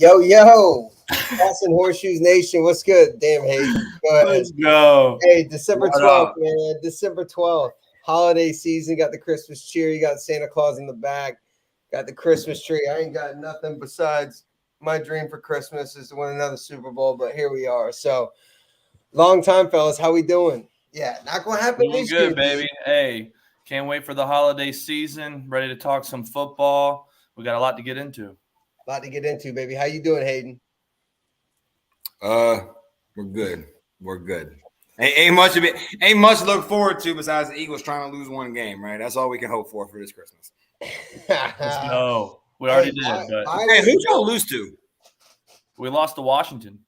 Yo, Boston Horseshoes Nation, what's good? Damn, Hayden. Go ahead. Let's go. Hey, December What 12th, up? man. December 12th. Holiday season. Got the Christmas cheer. You got Santa Claus in the back. Got the Christmas tree. I ain't got nothing besides my dream for Christmas is to win another Super Bowl, but here we are. So, long time, fellas. How we doing? Yeah, not going to happen Doing this year, good, baby. Hey, can't wait for the holiday season. Ready to talk some football. We got a lot to get into. A lot to get into, baby. How you doing, Hayden? We're good. We're good. Ain't much to look forward to besides the Eagles trying to lose one game, right? That's all we can hope for this Christmas. Let's go. We already did, but Hey, who'd y'all lose to? we lost to Washington.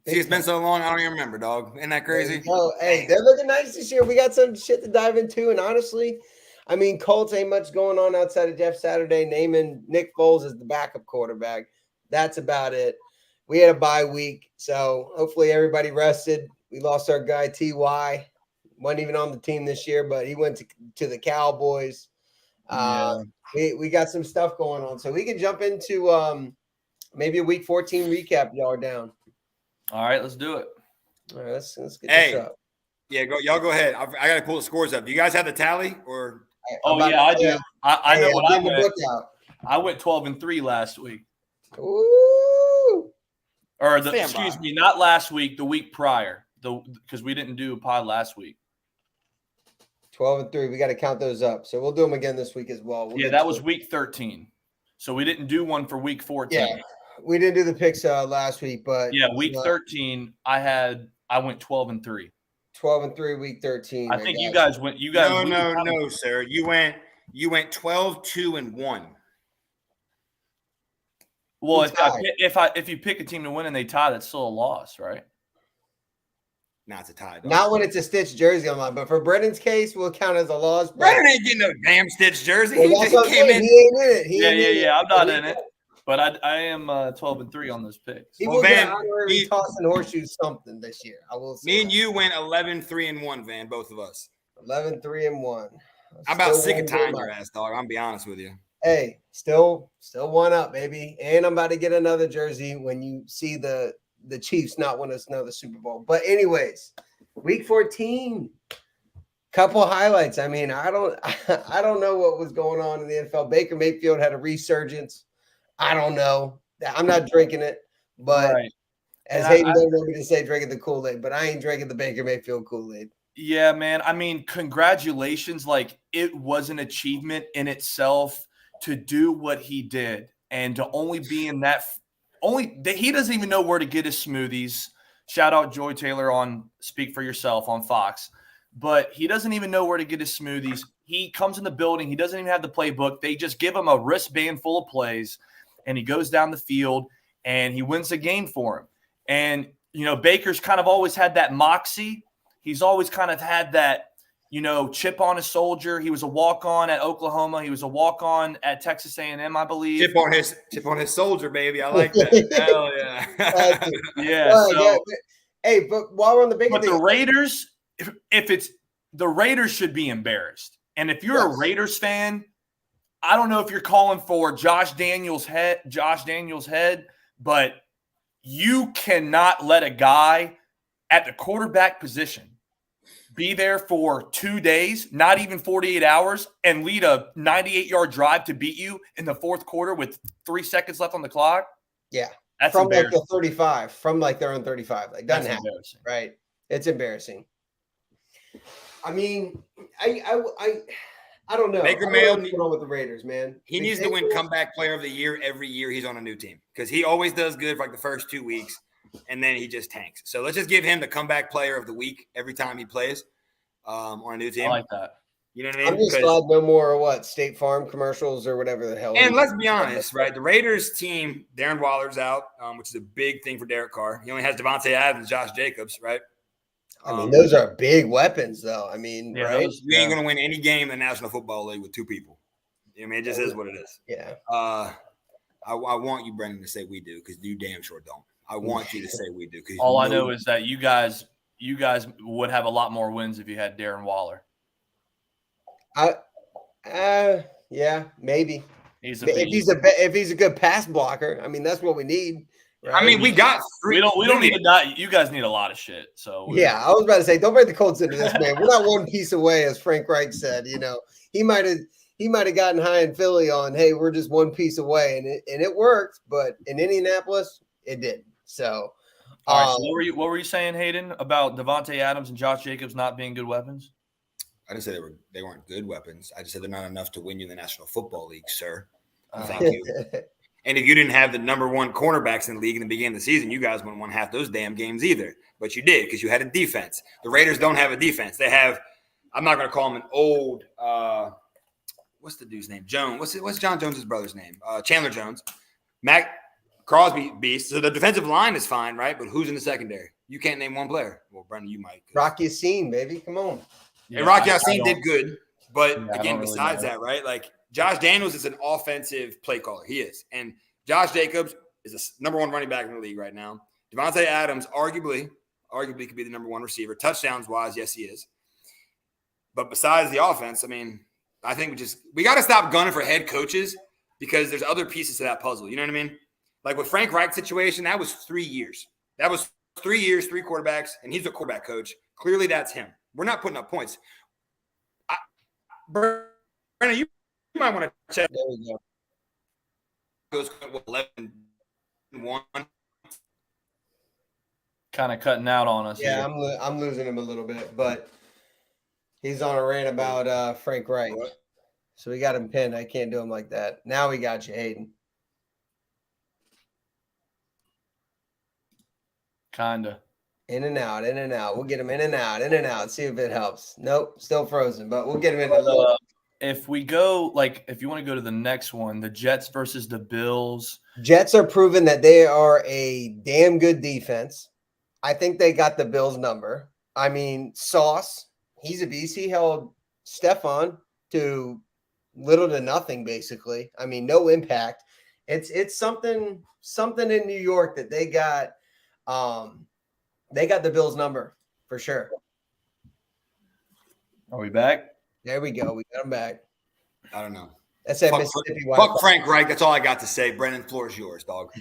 See, it's been so long, I don't even remember, dog. Isn't that crazy? Oh, hey, they're looking nice this year. We got some shit to dive into, and honestly, I mean, Colts ain't much going on outside of Jeff Saturday naming Nick Foles as the backup quarterback. That's about it. We had a bye week, so hopefully everybody rested. We lost our guy Ty. Wasn't even on the team this year, but he went to the Cowboys. We got some stuff going on, so we can jump into maybe a Week 14 recap. Y'all are down. All right, let's do it. All right, let's get this up. Yeah, y'all go ahead. I got to pull the scores up. Do you guys have the tally or? I do. I know what I went. Book out. I went 12-3 last week. Ooh. Or excuse me, not last week, the week prior. Because we didn't do a pod last week. 12-3. We got to count those up. So we'll do them again this week as well. That was week 13. So we didn't do one for week 14. Yeah. We didn't do the picks last week, but week 13, I went 12-3. 12-3, week 13. I think you guys went. No, sir. You went 12-2-1. Well, if you pick a team to win and they tie, that's still a loss, right? Nah, it's a tie. Not when it's a Stitch jersey on line, but for Brendan's case, we'll count as a loss. Brendan ain't getting no damn Stitch jersey. Well, he came in. He ain't in it. I'm not in it. But I am 12-3 on those picks. He will get honorary tossing horseshoes something this year. I will say. Me and you went 11-3-1, Van, both of us. 11-3-1. I'm about sick of tying your ass, dog. I'm be honest with you. Hey, still one up, baby. And I'm about to get another jersey when you see the Chiefs not win us another Super Bowl. But anyways, week 14. Couple highlights. I mean, I don't know what was going on in the NFL. Baker Mayfield had a resurgence. I don't know. I'm not drinking it, but as Hayden doesn't want me to say drinking the Kool-Aid, but I ain't drinking the Baker Mayfield Kool-Aid. Yeah, man. I mean, congratulations. Like, it was an achievement in itself to do what he did and to only be in that he doesn't even know where to get his smoothies. Shout out Joy Taylor on Speak for Yourself on Fox. But he doesn't even know where to get his smoothies. He comes in the building. He doesn't even have the playbook. They just give him a wristband full of plays, and he goes down the field, and he wins the game for him. And, Baker's kind of always had that moxie. He's always kind of had that, chip on his soldier. He was a walk-on at Oklahoma. He was a walk-on at Texas A&M, I believe. Chip on his soldier, baby. I like that. Hell yeah. Yeah. Hey, but while we're on the Baker thing, the Raiders – the Raiders should be embarrassed. And if you're a Raiders fan, I don't know if you're calling for Josh Daniels' head, but you cannot let a guy at the quarterback position be there for 2 days, not even 48 hours, and lead a 98-yard drive to beat you in the fourth quarter with 3 seconds left on the clock. Yeah. That's from like the 35, from like their own 35. Like, doesn't happen. Right. It's embarrassing. I mean, I don't know. Baker Mayfield what's going on with the Raiders, man. He needs to win comeback player of the year every year he's on a new team because he always does good for like the first 2 weeks and then he just tanks. So let's just give him the comeback player of the week every time he plays on a new team. I like that. You know what I mean? I'm just glad no more State Farm commercials or whatever the hell. And let's be honest, right? The Raiders team, Darren Waller's out, which is a big thing for Derek Carr. He only has Devontae Adams, Josh Jacobs, right? I mean, those are big weapons, though. I mean, right? You ain't going to win any game in the National Football League with 2 people. I mean, it just is what it is. Yeah. I want you, Brendan, to say we do because you damn sure don't. I want you to say we do. All I know is that you guys would have a lot more wins if you had Darren Waller. Yeah, maybe. He's a if he's a good pass blocker, I mean that's what we need. Right? I mean, we got we don't need to die. You guys need a lot of shit. So yeah, I was about to say, don't bring the Colts into this, man. We're not one piece away, as Frank Reich said. He might have gotten high in Philly on, hey, we're just one piece away, and it worked, but in Indianapolis, it didn't. So, all right. So what were you saying, Hayden, about Devontae Adams and Josh Jacobs not being good weapons? I didn't say they weren't good weapons. I just said they're not enough to win you the National Football League, sir. Thank you. And if you didn't have the number one cornerbacks in the league in the beginning of the season, you guys wouldn't won half those damn games either. But you did because you had a defense. The Raiders don't have a defense. They have – I'm not going to call him an old what's the dude's name? Jones. What's John Jones' brother's name? Chandler Jones. Mac Crosby beast. So the defensive line is fine, right? But who's in the secondary? You can't name one player. Well, Brendan, you might. Rocky Yassin, baby. Come on. Yeah, and Rocky Yassin did good. But again, besides that, right, like – Josh Daniels is an offensive play caller. He is. And Josh Jacobs is a number one running back in the league right now. Devontae Adams arguably could be the number one receiver. Touchdowns-wise, yes, he is. But besides the offense, I mean, I think we got to stop gunning for head coaches because there's other pieces to that puzzle. You know what I mean? Like with Frank Reich's situation, that was 3 years. That was 3 years, 3 quarterbacks, and he's a quarterback coach. Clearly, that's him. We're not putting up points. Brandon, you might want to check. There we go. Goes 11-1. Kind of cutting out on us. Yeah, I'm losing him a little bit, but he's on a rant about Frank Reich. So we got him pinned. I can't do him like that. Now we got you, Hayden. Kinda. In and out, in and out. We'll get him in and out. See if it helps. Nope, still frozen, but we'll get him in a little. If we go, if you want to go to the next one, the Jets versus the Bills. Jets are proving that they are a damn good defense. I think they got the Bills number. I mean, Sauce, he's a beast. He held Stephon to little to nothing, basically. I mean, no impact. It's something in New York that they got. They got the Bills number for sure. Are we back? There we go. We got him back. I don't know. That's that Mississippi Fuck Frank Reich. That's all I got to say. Brendan, floor is yours, dog.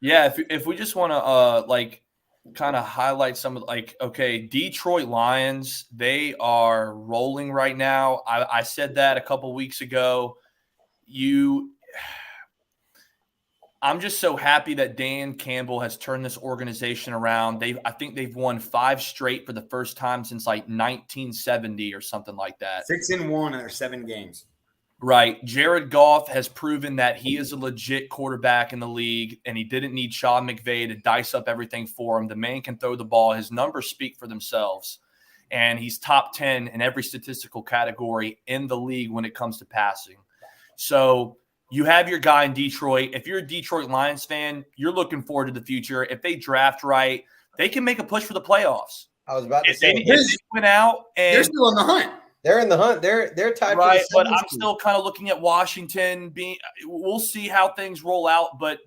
Yeah, if we just want to kind of highlight some of Detroit Lions, they are rolling right now. I said that a couple weeks ago. I'm just so happy that Dan Campbell has turned this organization around. I think they've won 5 straight for the first time since 1970 or something like that. 6-1 in their 7 games. Right. Jared Goff has proven that he is a legit quarterback in the league, and he didn't need Sean McVay to dice up everything for him. The man can throw the ball. His numbers speak for themselves, and he's top 10 in every statistical category in the league when it comes to passing. So you have your guy in Detroit. If you're a Detroit Lions fan, you're looking forward to the future. If they draft right, they can make a push for the playoffs. I was about to say, if they went out and they're still in the hunt. They're in the hunt. They're tied right, for the but I'm still kind of looking at Washington being. We'll see how things roll out. But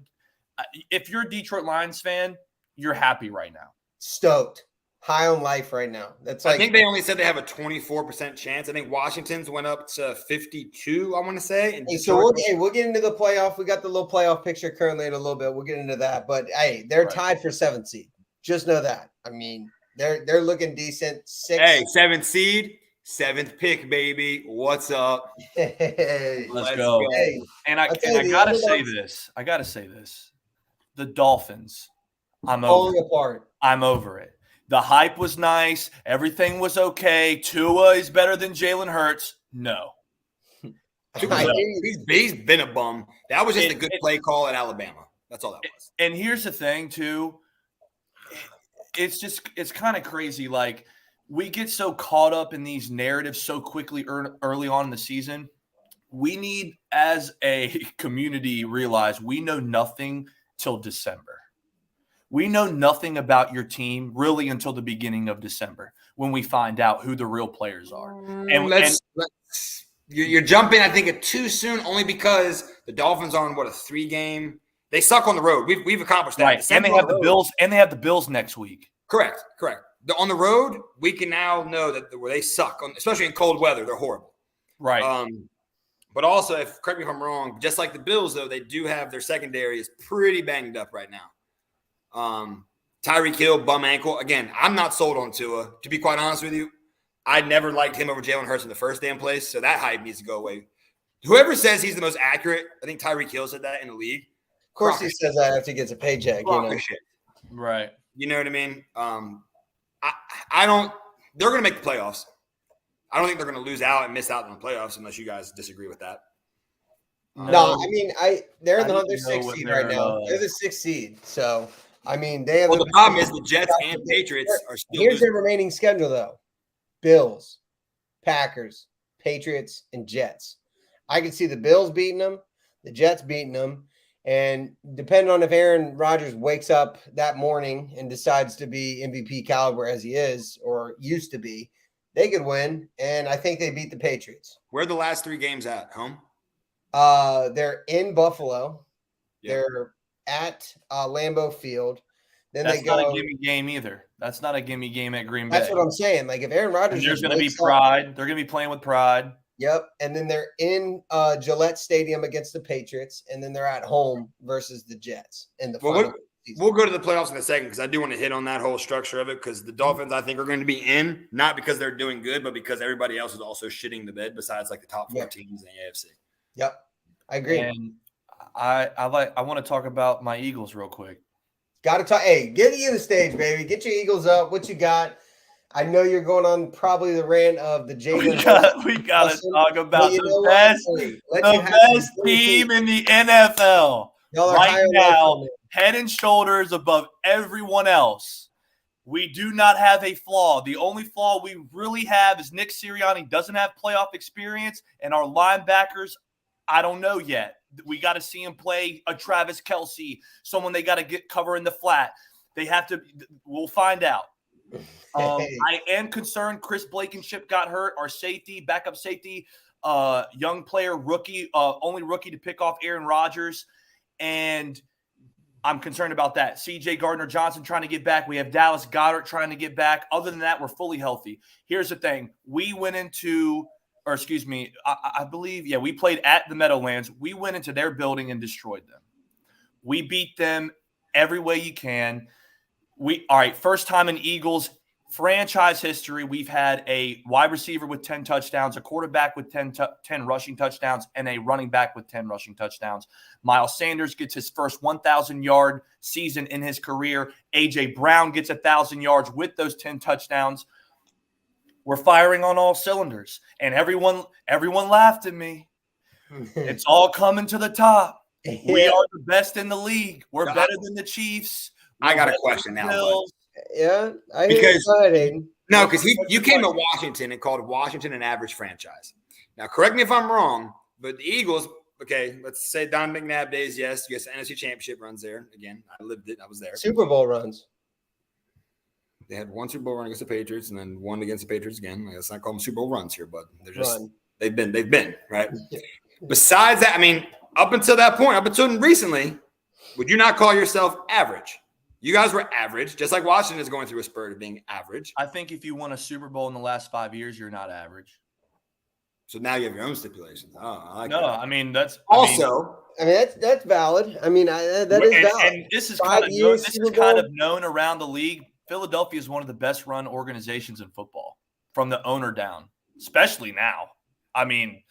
if you're a Detroit Lions fan, you're happy right now. Stoked. High on life right now. I think they only said they have a 24% chance. I think Washington's went up to 52, I want to say. And so we'll get into the playoff. We got the little playoff picture currently in a little bit. We'll get into that. But, hey, they're tied for 7th seed. Just know that. I mean, they're looking decent. 7th seed, 7th pick, baby. What's up? Let's go. Hey, and I got to say this. I got to say this. The Dolphins, I'm over it. I'm over it. The hype was nice. Everything was okay. Tua is better than Jalen Hurts. No. He's been a bum. That was just a good play call at Alabama. That's all that was. And here's the thing, too. It's kind of crazy. We get so caught up in these narratives so quickly early on in the season. We need, as a community, realize we know nothing till December. We know nothing about your team really until the beginning of December when we find out who the real players are. You're jumping, I think, too soon only because the Dolphins are on, a 3-game. They suck on the road. We've accomplished that. Right, and they have the Bills, and they have the Bills next week. Correct. On the road, we can now know that where they suck, especially in cold weather, they're horrible. Right. But also, correct me if I'm wrong, just like the Bills, though, they do have their secondary is pretty banged up right now. Tyreek Hill, bum ankle. Again, I'm not sold on Tua. To be quite honest with you, I never liked him over Jalen Hurts in the first damn place, so that hype needs to go away. Whoever says he's the most accurate, I think Tyreek Hill said that in the league. Of course, he says that after he gets a paycheck. Shit. Right. You know what I mean? I don't. They're going to make the playoffs. I don't think they're going to lose out and miss out on the playoffs unless you guys disagree with that. No, I mean, they're in I the sixth seed right now. They're the sixth seed, so I mean, they have. Well, the problem is the Jets and Patriots are still. Here's their remaining schedule, though: Bills, Packers, Patriots, and Jets. I can see the Bills beating them, the Jets beating them, and depending on if Aaron Rodgers wakes up that morning and decides to be MVP caliber as he is or used to be, they could win. And I think they beat the Patriots. Where are the last 3 games at? Home? They're in Buffalo. Yeah. They're at Lambeau Field. Then That's they go. not a gimme game either. That's not a gimme game at Green Bay. That's what I'm saying. Like if Aaron Rodgers, There's going to be wakes up- pride. They're going to be playing with pride. Yep. And then they're in Gillette Stadium against the Patriots, and then they're at home versus the Jets in the final season. We'll go to the playoffs in a second because I do want to hit on that whole structure of it because the Dolphins, I think, are going to be in, not because they're doing good, but because everybody else is also shitting the bed besides like the top 4 teams in the AFC. Yep. I agree. And I want to talk about my Eagles real quick. Got to talk. Hey, get you the stage, baby. Get your Eagles up. What you got? I know you're going on probably the rant of the Jalen. We got to talk about you know the best, what? the best team in the NFL Y'all are right higher now, than me. head and shoulders above everyone else. We do not have a flaw. The only flaw we really have is Nick Sirianni doesn't have playoff experience, and our linebackers, I don't know yet. We got to see him play a Travis Kelce, someone they got to get cover in the flat. They have to. We'll find out. I am concerned. Chris Blankenship got hurt. Our safety, backup safety, young player, rookie, only rookie to pick off Aaron Rodgers, and I'm concerned about that. C.J. Gardner-Johnson trying to get back. We have Dallas Goedert trying to get back. Other than that, we're fully healthy. Here's the thing: we went into, or excuse me, I believe, we played at the Meadowlands. We went into their building and destroyed them. We beat them every way you can. All right, first time in Eagles franchise history, we've had a wide receiver with 10 touchdowns, a quarterback with 10 rushing touchdowns, and a running back with 10 rushing touchdowns. Miles Sanders gets his first 1,000-yard season in his career. A.J. Brown gets 1,000 yards with those 10 touchdowns. We're firing on all cylinders, and everyone laughed at me. It's all coming to the top. We are the best in the league. We're better than the Chiefs. I got a question now. Yeah, I because no, because you came to Washington and called Washington an average franchise. Now, correct me if I'm wrong, but the Eagles, okay, let's say Don McNabb days, yes, you guys, NFC Championship runs there. Again, I lived it. I was there. Super Bowl runs. They had 1 Super Bowl run against the Patriots and then 1 against the Patriots again. I guess I call them Super Bowl runs here, but they're just they've been right. Besides that, I mean, up until that point, up until recently, would you not call yourself average? You guys were average, just like Washington is going through a spurt of being average. I think if you won a Super Bowl in the last 5 years, you're not average. So now you have your own stipulations. Oh, I like no, that. I mean that's also. I mean that's valid. I mean that is valid. And this is kind of known around the league. Philadelphia is one of the best run organizations in football, from the owner down, especially now. I mean,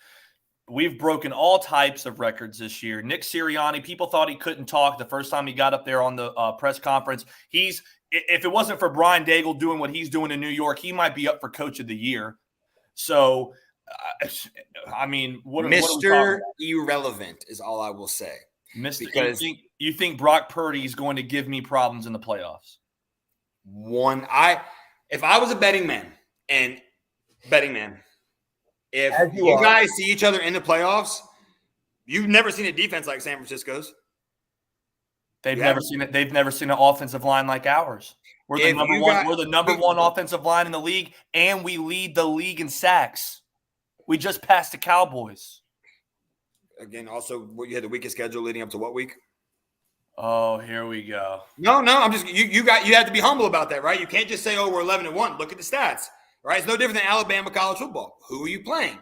we've broken all types of records this year. Nick Sirianni, people thought he couldn't talk the first time he got up there on the press conference. If it wasn't for Brian Daigle doing what he's doing in New York, he might be up for Coach of the Year. So, I mean, what Mr. Irrelevant is all I will say. Because you think Brock Purdy is going to give me problems in the playoffs? If I was a betting man, if you guys see each other in the playoffs, you've never seen a defense like San Francisco's. They've never seen it. They've never seen an offensive line like ours. We're the number one. We're the number one offensive line in the league, and we lead the league in sacks. We just passed the Cowboys. Again, also, you had the weakest schedule leading up to what week? Oh, here we go. No, I'm just you have to be humble about that, right? You can't just say, "Oh, we're 11-1." Look at the stats, right? It's no different than Alabama college football. Who are you playing?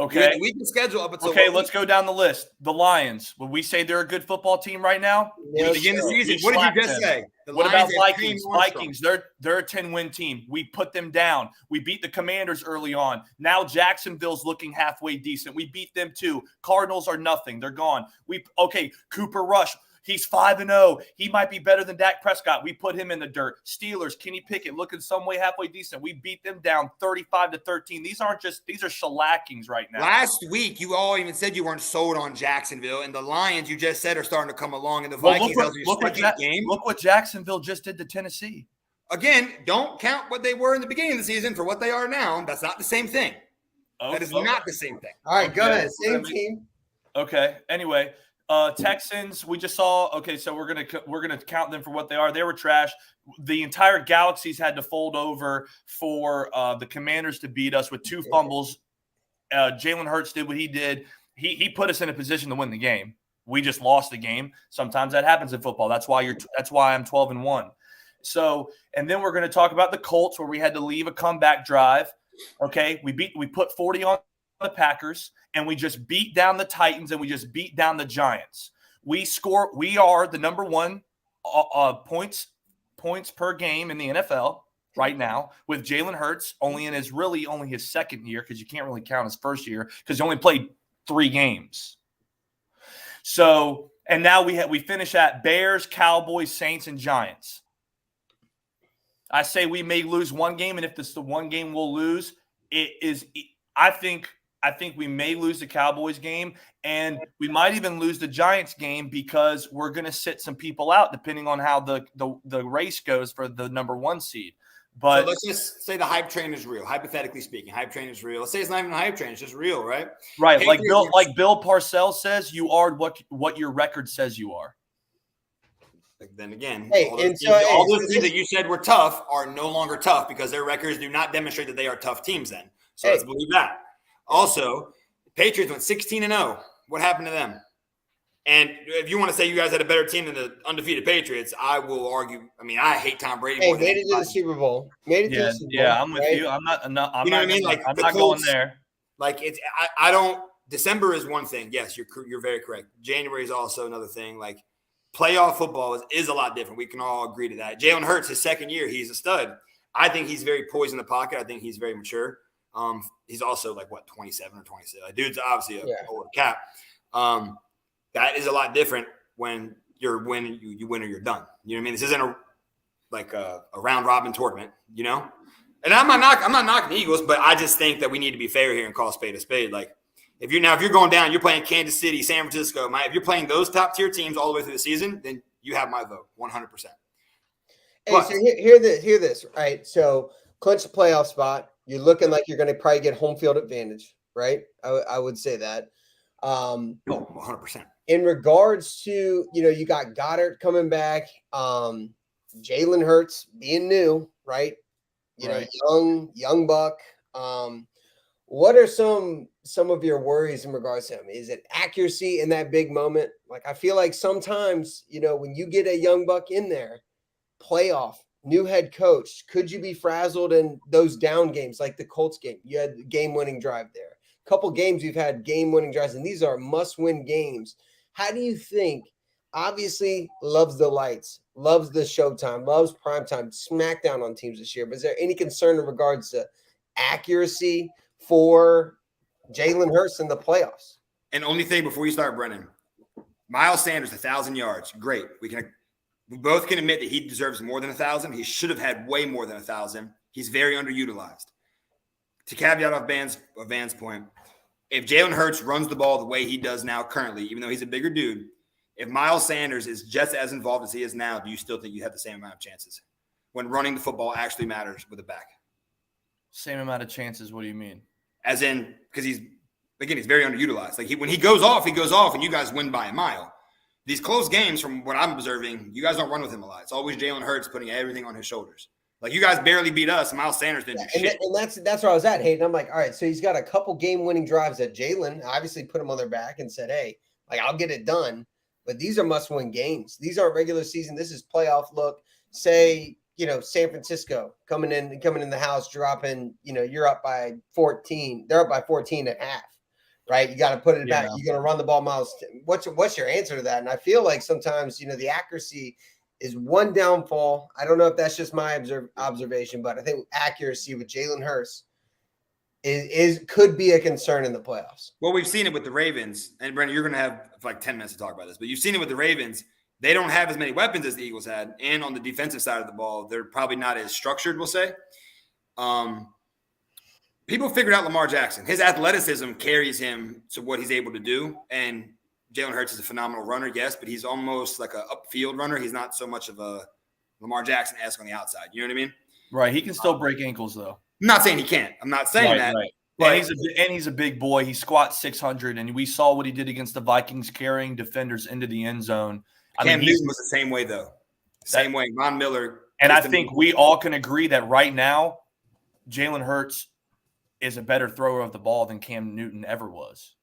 Okay. We can schedule up until Okay, let's go down the list. The Lions. Would we say they're a good football team right now? Yeah, begin the sure. season. We What did you slapped just them. say? The What Lions about have Cream Vikings? Armstrong. Vikings, they're a 10-win team. We put them down. We beat the Commanders early on. Now Jacksonville's looking halfway decent. We beat them too. Cardinals are nothing. They're gone. Cooper Rush. He's 5-0. He might be better than Dak Prescott. We put him in the dirt. Steelers, Kenny Pickett looking some way halfway decent. We beat them down 35-13. These are shellackings right now. Last week, you all even said you weren't sold on Jacksonville, and the Lions you just said are starting to come along, and the Vikings look what Jacksonville just did to Tennessee. Again, don't count what they were in the beginning of the season for what they are now. That's not the same thing. That is not the same thing. All right, go ahead. Same team. Okay. Anyway, Texans, we just saw. Okay, so we're gonna count them for what they are. They were trash. The entire Galaxies had to fold over for the Commanders to beat us with 2 fumbles. Jalen Hurts did what he did. He put us in a position to win the game. We just lost the game. Sometimes that happens in football. That's why I'm 12-1. So, and then we're going to talk about the Colts, where we had to leave a comeback drive. Okay, we put 40 on the Packers, and we just beat down the Titans, and we just beat down the Giants. We are the number 1 points per game in the NFL right now, with Jalen Hurts only his second year, because you can't really count his first year because he only played 3 games. So, and now we finish at Bears, Cowboys, Saints, and Giants. I say we may lose 1 game, and if it's the 1 game we'll lose, I think we may lose the Cowboys game, and we might even lose the Giants game, because we're going to sit some people out depending on how the race goes for the number 1 seed. But so let's just say the hype train is real. Hypothetically speaking, hype train is real. Let's say it's not even a hype train; it's just real, right? Right, Patriots, like Bill Parcells says, you are what your record says you are. Then again, Hey, all those teams that you said were tough are no longer tough, because their records do not demonstrate that they are tough teams then. So let's believe that. Also, the Patriots went 16-0. What happened to them? And if you want to say you guys had a better team than the undefeated Patriots, I will argue. I mean, I hate Tom Brady. Hey, made it to the Super Bowl. Yeah, I'm with you. I'm not. You know what I mean? Like, I'm the not Colts, going there. Like, it's I don't. December is one thing. Yes, you're very correct. January is also another thing. Like, playoff football is a lot different. We can all agree to that. Jalen Hurts, his second year, he's a stud. I think he's very poised in the pocket. I think he's very mature. He's also 27 or 26. Like, dude's obviously a older cat. That is a lot different when you're winning. You win or you're done. You know what I mean? This isn't a round robin tournament. You know. And I'm not knocking the Eagles, but I just think that we need to be fair here and call a spade a spade. Like, if you're going down, you're playing Kansas City, San Francisco. If you're playing those top tier teams all the way through the season, then you have my vote 100%. Hey, so hear this, right? So clinch a playoff spot. You're looking like you're going to probably get home field advantage, right? I would say that. 100%. In regards to, you got Goddard coming back, Jalen Hurts being new, right? Right. Young buck. What are some of your worries in regards to him? Is it accuracy in that big moment? Like, I feel like sometimes, when you get a young buck in there, playoff, new head coach, could you be frazzled in those down games like the Colts game? You had the game-winning drive there. A couple games you've had game-winning drives, and these are must-win games. How do you think? Obviously, loves the lights, loves the showtime, loves primetime, smackdown on teams this year. But is there any concern in regards to accuracy for Jalen Hurts in the playoffs? And only thing before you start, Brennan, Miles Sanders, 1,000 yards. Great. We both can admit that he deserves more than 1,000. He should have had way more than 1,000. He's very underutilized. To caveat off Van's point, if Jalen Hurts runs the ball the way he does now currently, even though he's a bigger dude, if Miles Sanders is just as involved as he is now, do you still think you have the same amount of chances when running the football actually matters with a back? Same amount of chances. What do you mean? As in, because he's very underutilized. Like, when he goes off, and you guys win by a mile. These close games, from what I'm observing, you guys don't run with him a lot. It's always Jalen Hurts putting everything on his shoulders. Like, you guys barely beat us. Miles Sanders didn't do shit. And that's where I was at, Hayden. I'm like, all right, so he's got a couple game-winning drives that Jalen obviously put him on their back and said, hey, like, I'll get it done. But these are must-win games. These aren't regular season. This is playoff look. Say, San Francisco coming in the house, dropping, you're up by 14. They're up by 14 at half. right? You got to put it Yeah. back. You're going to run the ball miles. What's your answer to that? And I feel like sometimes, the accuracy is one downfall. I don't know if that's just my observation, but I think accuracy with Jalen Hurts could be a concern in the playoffs. Well, we've seen it with the Ravens, and Brandon, you're going to have like 10 minutes to talk about this, but you've seen it with the Ravens. They don't have as many weapons as the Eagles had, and on the defensive side of the ball, they're probably not as structured, we'll say. People figured out Lamar Jackson. His athleticism carries him to what he's able to do, and Jalen Hurts is a phenomenal runner, yes, but he's almost like an upfield runner. He's not so much of a Lamar Jackson-esque on the outside. You know what I mean? Right. He can still break ankles, though. I'm not saying he can't. I'm not saying that. Right. But And he's a big boy. He squats 600, and we saw what he did against the Vikings, carrying defenders into the end zone. Cam Newton was the same way, though. Same way. Von Miller. And I think we all can agree that right now, Jalen Hurts is a better thrower of the ball than Cam Newton ever was.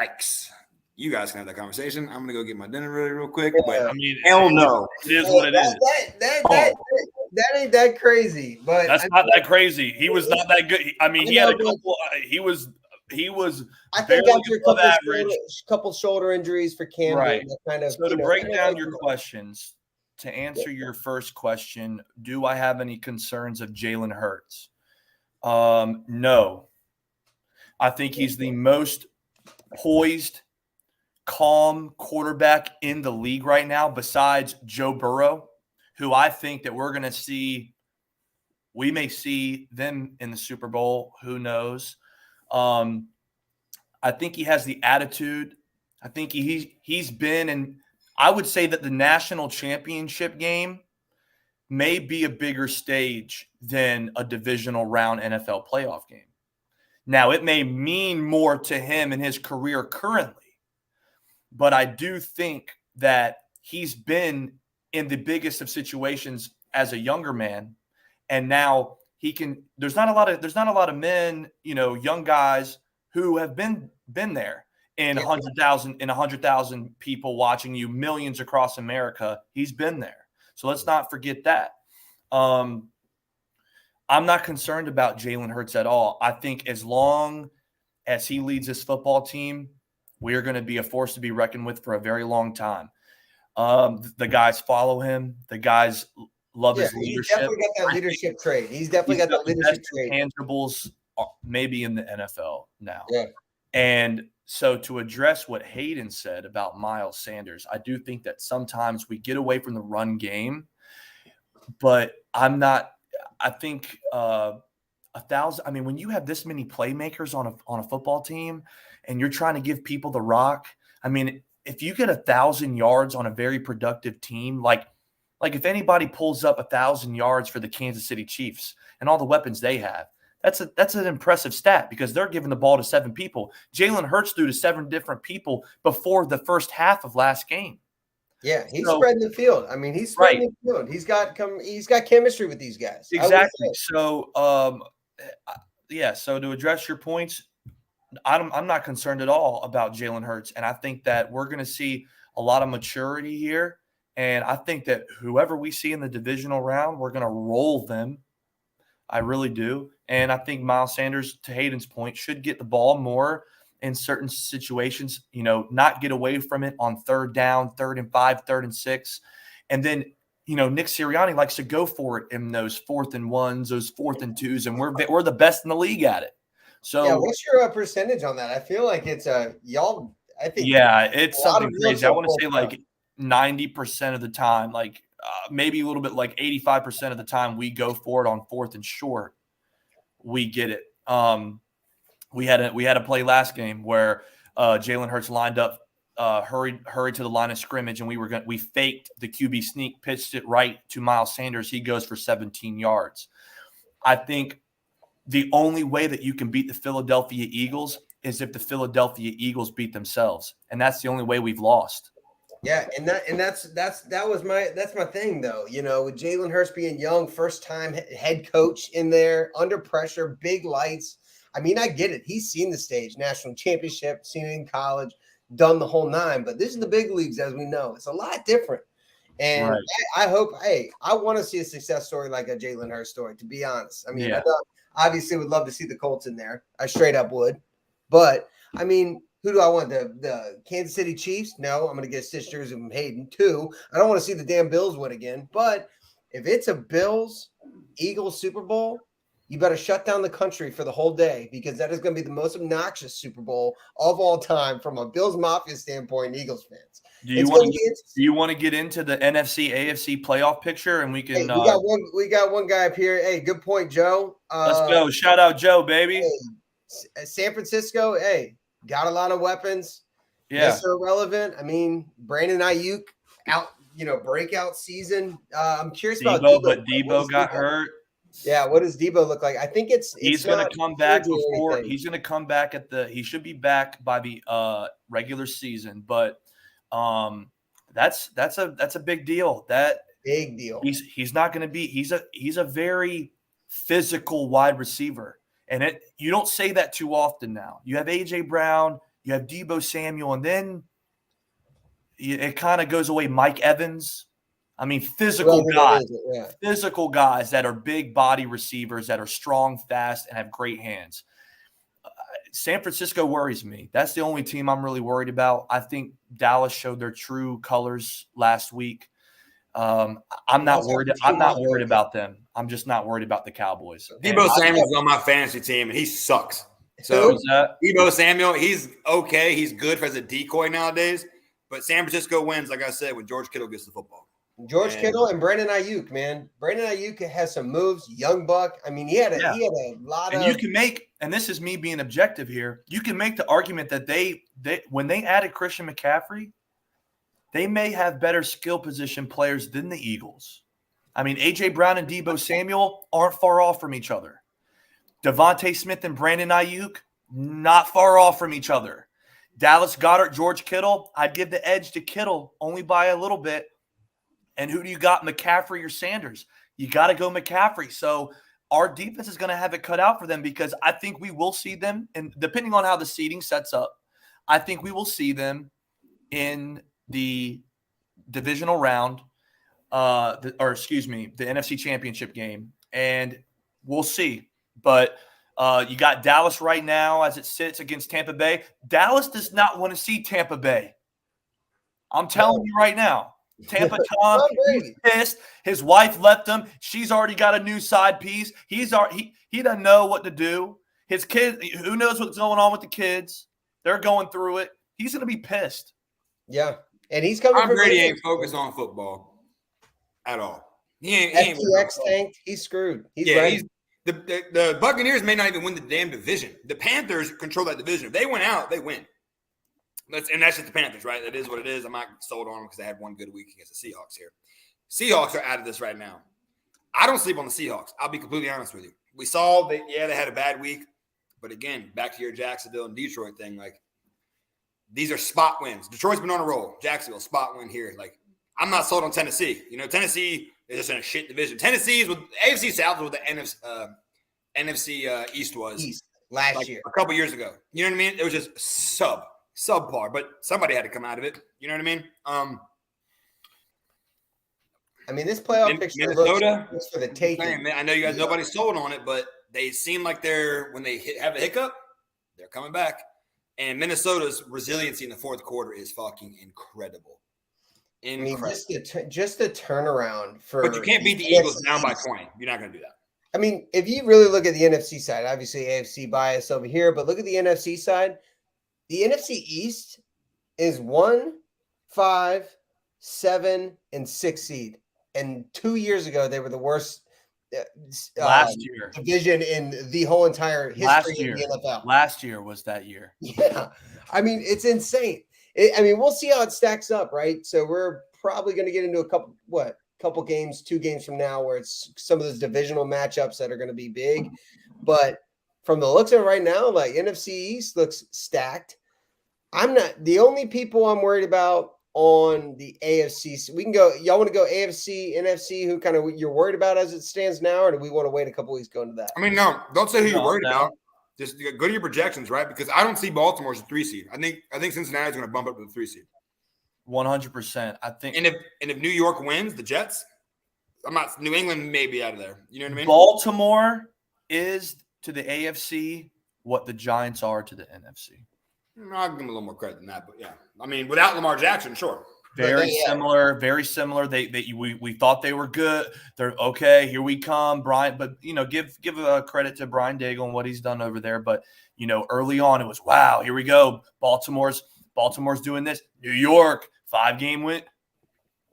Yikes. You guys can have that conversation. I'm going to go get my dinner really real quick. Yeah. But hell no. It is what it is. That ain't that crazy, but That's not that crazy. He was not that good. I mean, he had a couple. He was. I think after above average. couple shoulder injuries for Cam, Right. Kind of. So to break down your questions, to answer your first question, do I have any concerns of Jalen Hurts? No. I think he's the most poised, calm quarterback in the league right now, besides Joe Burrow, who I think that we're going to see. We may see them in the Super Bowl. Who knows? I think he has the attitude. I think he's been, and I would say that the national championship game may be a bigger stage than a divisional round NFL playoff game. Now, it may mean more to him in his career currently, but I do think that he's been in the biggest of situations as a younger man, and now he can. There's not a lot of men, young guys who have been there in 100,000 people watching you, millions across America. He's been there, so let's not forget that. I'm not concerned about Jalen Hurts at all. I think as long as he leads this football team, we are going to be a force to be reckoned with for a very long time. The guys follow him. The guys love his leadership. He's definitely got that leadership trait. He's definitely got that leadership trait. Tangibles maybe in the NFL now. Yeah. And so to address what Hayden said about Miles Sanders, I do think that sometimes we get away from the run game, but I think 1,000. I mean, when you have this many playmakers on a football team, and you're trying to give people the rock, I mean, if you get 1,000 yards on a very productive team, like if anybody pulls up 1,000 yards for the Kansas City Chiefs and all the weapons they have, that's an impressive stat because they're giving the ball to 7 people. Jalen Hurts threw to 7 different people before the first half of last game. Yeah, he's spreading the field. I mean, he's spreading the field. He's got chemistry with these guys. Exactly. So, so to address your points, I'm not concerned at all about Jalen Hurts, and I think that we're going to see a lot of maturity here, and I think that whoever we see in the divisional round, we're going to roll them. I really do, and I think Miles Sanders, to Hayden's point, should get the ball more in certain situations, not get away from it on 3rd down, 3rd and 5, 3rd and 6. And then, Nick Sirianni likes to go for it in those 4th and 1s, those 4th and 2s, and we're the best in the league at it. So yeah, what's your percentage on that? I feel like it's y'all. I think it's something crazy. I want to say like 90% of the time, like maybe a little bit like 85% of the time we go for it on 4th and short. We get it. We had a play last game where Jalen Hurts lined up, hurried to the line of scrimmage, and we faked the QB sneak, pitched it right to Miles Sanders. He goes for 17 yards. I think the only way that you can beat the Philadelphia Eagles is if the Philadelphia Eagles beat themselves, and that's the only way we've lost. Yeah, that's my thing though. With Jalen Hurts being young, first time head coach in there, under pressure, big lights. I mean, I get it. He's seen the stage, national championship, seen it in college, done the whole 9. But this is the big leagues, as we know. It's a lot different. And right. I hope, I want to see a success story like a Jalen Hurts story, to be honest. I mean, I obviously would love to see the Colts in there. I straight up would. But I mean, who do I want? The Kansas City Chiefs? No, I'm going to get a stitch jersey from Hayden. 2, I don't want to see the damn Bills win again. But if it's a Bills Eagles Super Bowl, you better shut down the country for the whole day because that is going to be the most obnoxious Super Bowl of all time from a Bills Mafia standpoint and Eagles fans. Do you want to get into the NFC AFC playoff picture and we can? Hey, we got one guy up here. Hey, good point, Joe. Let's go! Shout out Joe, baby. Hey, San Francisco. Hey, got a lot of weapons. Yeah, yes, they're relevant. I mean, Brandon Ayuk out. Breakout season. I'm curious about Debo, but Debo got hurt. Yeah, what does Debo look like? I think he's going to come back before he's going to come back he should be back by the regular season, but that's a big deal. Big deal. He's not going to be he's a very physical wide receiver, and you don't say that too often now. You have AJ Brown, you have Debo Samuel, and then it kind of goes away. Mike Evans. I mean, physical guys that are big body receivers that are strong, fast, and have great hands. San Francisco worries me. That's the only team I'm really worried about. I think Dallas showed their true colors last week. I'm not worried about them. I'm just not worried about the Cowboys. Debo Samuel's on my fantasy team, and he sucks. So Debo Samuel, he's okay. He's good as a decoy nowadays. But San Francisco wins, like I said, when George Kittle gets the football. Kittle and Brandon Ayuk, man. Brandon Ayuk has some moves. Young buck. I mean, he had a lot of. And you can make, and this is me being objective here. You can make the argument that they when they added Christian McCaffrey, they may have better skill position players than the Eagles. I mean, AJ Brown and Debo Samuel aren't far off from each other. Devontae Smith and Brandon Ayuk, not far off from each other. Dallas Goedert, George Kittle, I'd give the edge to Kittle only by a little bit. And who do you got, McCaffrey or Sanders? You got to go McCaffrey. So our defense is going to have it cut out for them because I think we will see them, and depending on how the seeding sets up, I think we will see them in the divisional round, the NFC Championship game, and we'll see. But you got Dallas right now as it sits against Tampa Bay. Dallas does not want to see Tampa Bay. I'm telling you right now. Tampa Tom, he's pissed. His wife left him. She's already got a new side piece. He doesn't know what to do. His kids, who knows what's going on with the kids? They're going through it. He's going to be pissed. Yeah, and he's coming. Tom Brady ain't focused on football at all. He ain't tanked. He's screwed. The Buccaneers may not even win the damn division. The Panthers control that division. If they went out, they win. And that's just the Panthers, right? That is what it is. I'm not sold on them because they had one good week against the Seahawks here. Seahawks are out of this right now. I don't sleep on the Seahawks. I'll be completely honest with you. We saw that, they had a bad week. But again, back to your Jacksonville and Detroit thing, like, these are spot wins. Detroit's been on a roll. Jacksonville, spot win here. Like, I'm not sold on Tennessee. Tennessee is just in a shit division. Tennessee is with AFC South was what the NFC East was last year. A couple years ago. You know what I mean? It was just subpar, but somebody had to come out of it. You know what I mean? I mean, this playoff picture Minnesota looks for the taking. I know you guys, nobody's sold on it, but they seem like when they have a hiccup, they're coming back. And Minnesota's resiliency in the fourth quarter is fucking incredible. I mean, just a turnaround for. But you can't beat the Eagles down by 20. You're not going to do that. I mean, if you really look at the NFC side, obviously AFC bias over here, but look at the NFC side. The NFC East is 1, 5, 7, and 6 seed. And 2 years ago, they were the worst last year division in the whole entire history of the NFL. Last year was that year. Yeah. I mean, it's insane. We'll see how it stacks up, right? So we're probably going to get into a couple games, 2 games from now where it's some of those divisional matchups that are going to be big. But from the looks of it right now, like NFC East looks stacked. I'm not the only people I'm worried about on the AFC. We can go. Y'all want to go AFC, NFC? Who kind of you're worried about as it stands now, or do we want to wait a couple weeks going to that? I mean, no. Don't say who you're worried about. Just go to your projections, right? Because I don't see Baltimore as a 3 seed. I think Cincinnati's going to bump up to the 3 seed. 100%. I think. And if New York wins, the Jets. New England may be out of there. You know what I mean? Baltimore is to the AFC what the Giants are to the NFC. I'll give them a little more credit than that, but yeah. I mean, without Lamar Jackson, sure. Very similar, very similar. We thought they were good. They're okay. Here we come, Brian. But give credit to Brian Daigle and what he's done over there. But early on, it was wow. Here we go. Baltimore's doing this. New York 5-game win.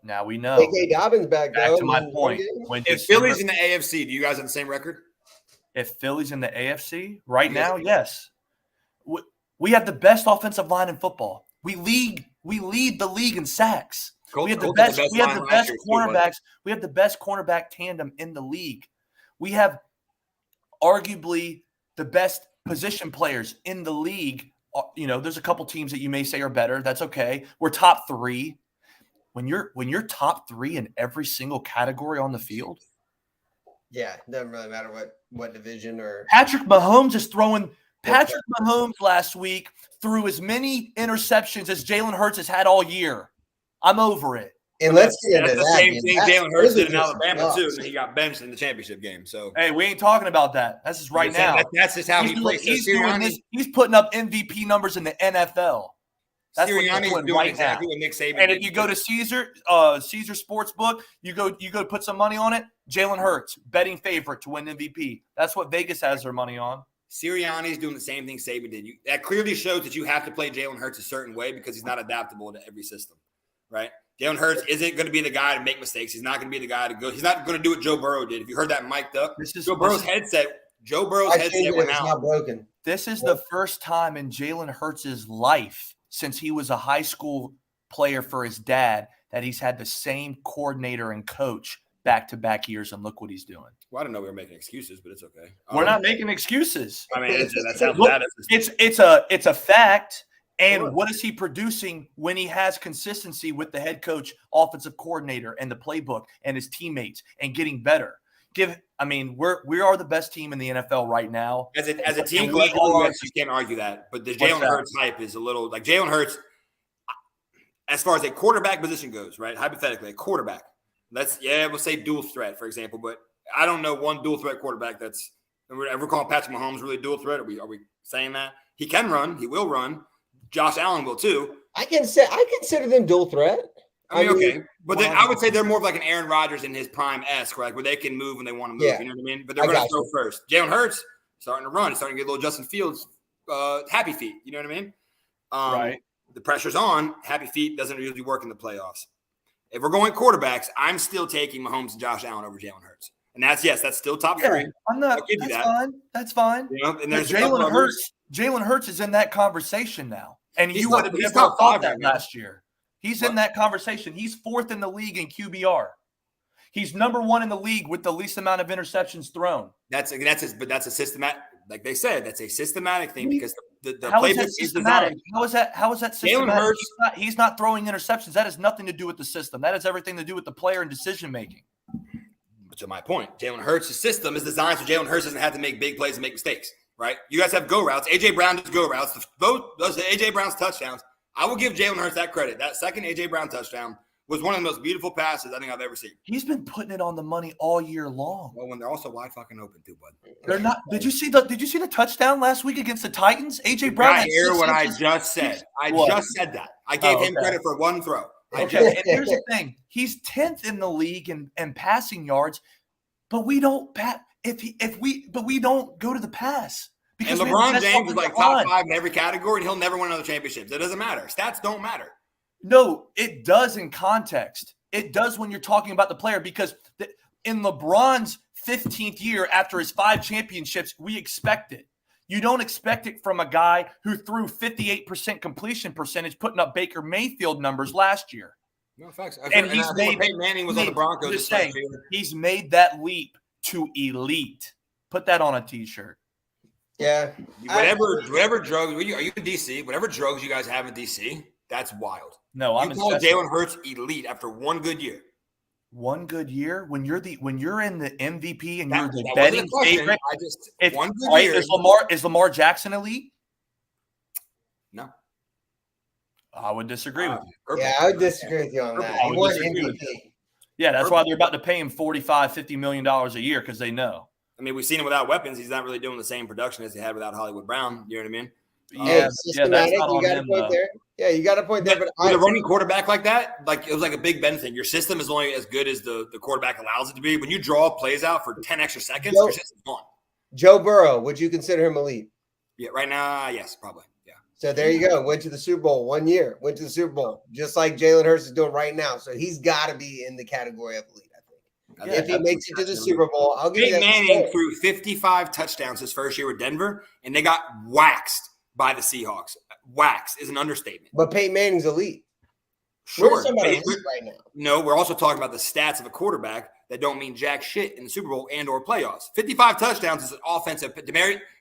Now we know. J.K. Dobbins back to my point. If Philly's in the AFC, do you guys have the same record? If Philly's in the AFC right now, yes. We have the best offensive line in football. We lead the league in sacks. We have the best cornerbacks. We have the best cornerback tandem in the league. We have arguably the best position players in the league. There's a couple teams that you may say are better. That's okay. We're top 3. When you're top 3 in every single category on the field, yeah, it doesn't really matter what division or. Patrick Mahomes last week threw as many interceptions as Jalen Hurts has had all year. I'm over it. And let's get into the same thing Jalen Hurts did in Alabama too, and he got benched in the championship game. So hey, we ain't talking about that. That's just right now. That's just how he plays. He's putting up MVP numbers in the NFL. That's Sirianni's doing right exactly what Nick Saban. And if you go to Caesar Sportsbook, you go put some money on it. Jalen Hurts, betting favorite to win MVP. That's what Vegas has their money on. Sirianni's doing the same thing Saban did. That clearly shows that you have to play Jalen Hurts a certain way because he's not adaptable to every system, right? Jalen Hurts isn't going to be the guy to make mistakes. He's not going to be the guy to go. He's not going to do what Joe Burrow did. If you heard that mic'd up, Joe Burrow's headset went out. Not broken. This is the first time in Jalen Hurts' life since he was a high school player for his dad that he's had the same coordinator and coach back-to-back years, and look what he's doing. Well, I didn't know we were making excuses, but it's okay. We're not making excuses. I mean, that's how bad it's a fact. And what is he producing when he has consistency with the head coach, offensive coordinator, and the playbook, and his teammates, and getting better? We are the best team in the NFL right now. As a team, you can't argue that. But the Jalen Hurts hype is a little like Jalen Hurts. As far as a quarterback position goes, right? Hypothetically, a quarterback. We'll say dual threat, for example. But I don't know one dual threat quarterback that's ever calling Patrick Mahomes really dual threat. Are we saying that he can run? He will run. Josh Allen will too. I consider them dual threat. I mean, okay. But then I would say they're more of like an Aaron Rodgers in his prime-esque, right? Where they can move when they want to move. Yeah. You know what I mean? But they're going to throw first. Jalen Hurts starting to run. He's starting to get a little Justin Fields happy feet. You know what I mean? Right. The pressure's on. Happy feet doesn't usually work in the playoffs. If we're going quarterbacks, I'm still taking Mahomes and Josh Allen over Jalen Hurts. And that's still top 3. I'm not. I'll give you that. Fine. That's fine. And there's Jalen Hurts. Jalen Hurts is in that conversation now. And you would have never thought that last year. He's in that conversation. He's 4th in the league in QBR. He's number 1 in the league with the least amount of interceptions thrown. That's a systematic, like they said, that's a systematic thing because the playbook is designed. How is that systematic? Jalen Hurts, he's not throwing interceptions. That has nothing to do with the system. That has everything to do with the player and decision making. To my point, Jalen Hurts' system is designed so Jalen Hurts doesn't have to make big plays and make mistakes. Right? You guys have go routes. A.J. Brown does go routes. Those A.J. Brown's touchdowns. I will give Jalen Hurts that credit. That second A.J. Brown touchdown was one of the most beautiful passes I think I've ever seen. He's been putting it on the money all year long. Well, when they're also wide fucking open too, bud. They're not. Did you see the touchdown last week against the Titans? A.J. Brown. I hear what I just said. Just said that. I gave him credit for one throw. Okay, and here's the thing: he's 10th in the league in passing yards, but we don't we don't go to the pass. Because and LeBron James is like top 5 in every category, and he'll never win another championship. It doesn't matter. Stats don't matter. No, it does in context. It does when you're talking about the player because in LeBron's 15th year after his 5 championships, we expect it. You don't expect it from a guy who threw 58% completion percentage, putting up Baker Mayfield numbers last year. No facts. And Peyton Manning was on the Broncos. Just saying, he's made that leap to elite. Put that on a T-shirt. Yeah. Whatever drugs, are you in DC? Whatever drugs you guys have in DC, that's wild. No, I'm call Jalen Hurts elite after one good year. One good year? When you're in the MVP and you're the betting favorite. One good year. Is Lamar Jackson elite? No. I would disagree with you. Yeah, I would disagree with you on that. He won MVP. Yeah, that's why they're about to pay him $45-50 million a year because they know. I mean, we've seen him without weapons. He's not really doing the same production as he had without Hollywood Brown. You know what I mean? Hey, Yeah, systematic, that's not you on got a him point though. there. Yeah, you got a point there. But But with a running quarterback like that, like it was like a Big Ben thing. Your system is only as good as the quarterback allows it to be. When you draw plays out for 10 extra seconds, your system's gone. Joe Burrow, would you consider him elite? Yeah, right now, yes, probably. Yeah. So there you go. Went to the Super Bowl 1 year. Went to the Super Bowl, just like Jalen Hurts is doing right now. So he's got to be in the category of elite, I think. Yeah, If he makes it to the Super Bowl, I'll give you Peyton that. Manning threw 55 touchdowns his first year with Denver, and they got waxed by the Seahawks. Waxed is an understatement. But Peyton Manning's elite. Sure. We're talking about elite right now. No, we're also talking about the stats of a quarterback that don't mean jack shit in the Super Bowl and or playoffs. 55 touchdowns is an offensive.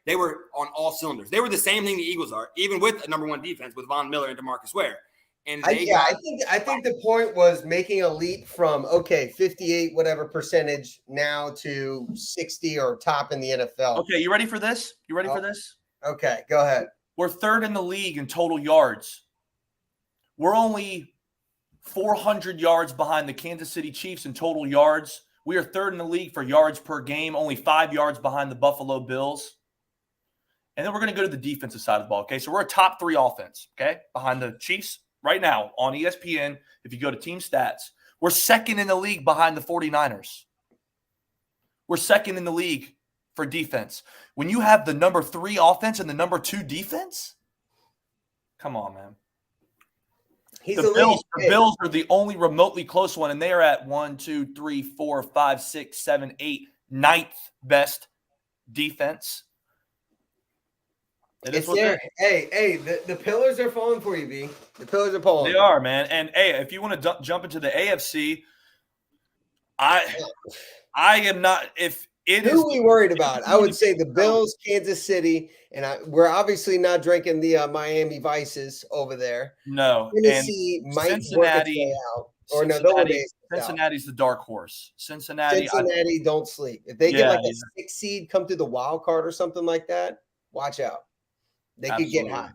They were on all cylinders. They were the same thing the Eagles are, even with a number one defense with Von Miller and DeMarcus Ware. And I think the point was making a leap from 58 whatever percentage now to 60 or top in the NFL. Okay, you ready for this? You ready for this? Okay, go ahead. We're third in the league in total yards. We're only 400 yards behind the Kansas City Chiefs in total yards. We are third in the league for yards per game, only 5 yards behind the Buffalo Bills. And then we're going to go to the defensive side of the ball, okay? So we're a top 3 offense, okay, behind the Chiefs right now on ESPN. If you go to team stats, we're second in the league behind the 49ers. We're second in the league for defense. When you have the number 3 offense and the number 2 defense, come on, man. The Bills are the only remotely close one, and they are at 1, 2, 3, 4, 5, 6, 7, 8, 9th best defense. It's there. Hey, the pillars are falling for you, B. The pillars are falling. They are, man. And hey, if you want to jump into the AFC, I am not. If it Who is, are we worried about? I would say the Bills, Kansas City, and we're obviously not drinking the Miami Vices over there. No, Tennessee might Cincinnati work its way out, or no, Cincinnati's the dark horse. Cincinnati, don't sleep. If they get like a 6 seed, come through the wild card or something like that, watch out. They could get hot.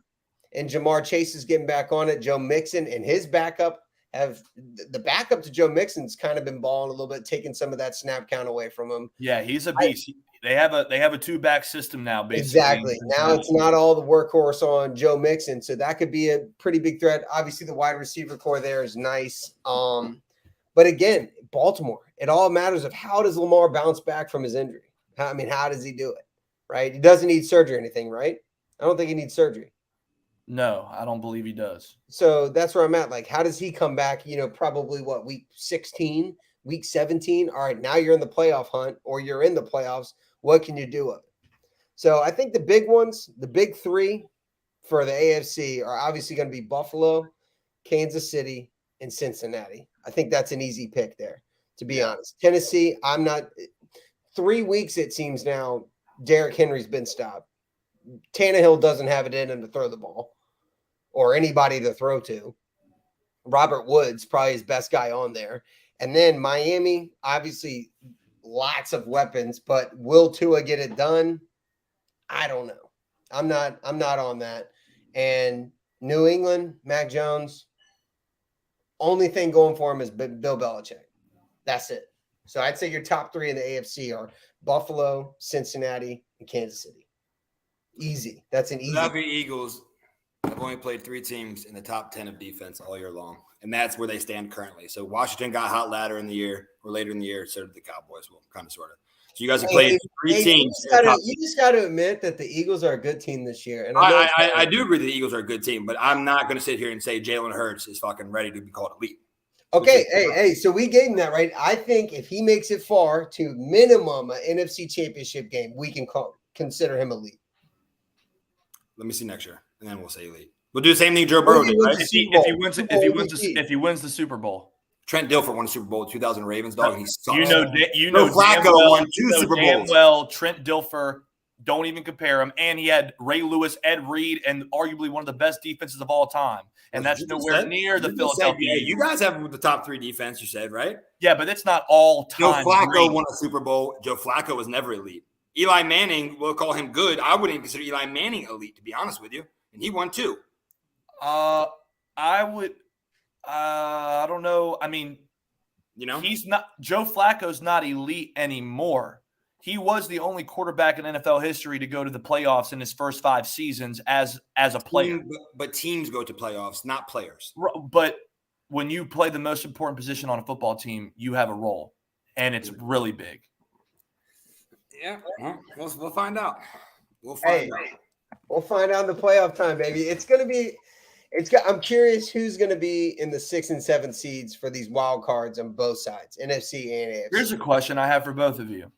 And Jamar Chase is getting back on it. Joe Mixon and his backup the backup to Joe Mixon's kind of been balling a little bit, taking some of that snap count away from him. Yeah, he's a beast. They have a 2-back system now, basically. Exactly. Now it's not all the workhorse on Joe Mixon, so that could be a pretty big threat. Obviously, the wide receiver core there is nice. But again, Baltimore, it all matters of how does Lamar bounce back from his injury? How does he do it? Right? He doesn't need surgery or anything, right? I don't think he needs surgery. No, I don't believe he does. So that's where I'm at. Like, how does he come back? Probably week 16, week 17? All right, now you're in the playoff hunt or you're in the playoffs. What can you do of it? So I think the big ones, the big 3 for the AFC are obviously going to be Buffalo, Kansas City, and Cincinnati. I think that's an easy pick there, to be honest. Tennessee, I'm not – 3 weeks it seems now Derrick Henry's been stopped. Tannehill doesn't have it in him to throw the ball or anybody to throw to. Robert Woods, probably his best guy on there. And then Miami, obviously lots of weapons, but will Tua get it done? I don't know. I'm not on that. And New England, Mac Jones, only thing going for him is Bill Belichick. That's it. So I'd say your top 3 in the AFC are Buffalo, Cincinnati, and Kansas City. Easy. That's an easy. The Eagles have only played 3 teams in the top 10 of defense all year long, and that's where they stand currently. So Washington got hot later in the year, or later in the year, so did the Cowboys. Well, kind of, sort of. So you guys have played 3 teams. You just got to admit that the Eagles are a good team this year. And I do agree that the Eagles are a good team, but I'm not going to sit here and say Jalen Hurts is fucking ready to be called elite. Okay, hey, so we gave him that, right? I think if he makes it far to minimum an NFC Championship game, we can consider him elite. Let me see next year, and then we'll say elite. We'll do the same thing Joe Burrow did, right? If he wins the Super Bowl. Trent Dilfer won a Super Bowl with 2000 Ravens, dog. He sucks. Flacco won 2 Super Bowls. Well, Trent Dilfer, don't even compare him. And he had Ray Lewis, Ed Reed, and arguably one of the best defenses of all time. And that's nowhere near the Philadelphia. You guys have the top 3 defense, you said, right? Yeah, but it's not all time. Joe Flacco won a Super Bowl. Joe Flacco was never elite. Eli Manning, we'll call him good. I wouldn't even consider Eli Manning elite, to be honest with you. And he won 2. I would. I don't know. I mean, he's not. Joe Flacco's not elite anymore. He was the only quarterback in NFL history to go to the playoffs in his first 5 seasons as a player. But teams go to playoffs, not players. But when you play the most important position on a football team, you have a role, and it's really big. Yeah, we'll find out. We'll find out in the playoff time, baby. It's gonna be. I'm curious who's going to be in the 6 and 7 seeds for these wild cards on both sides, NFC and AFC. Here's a question I have for both of you.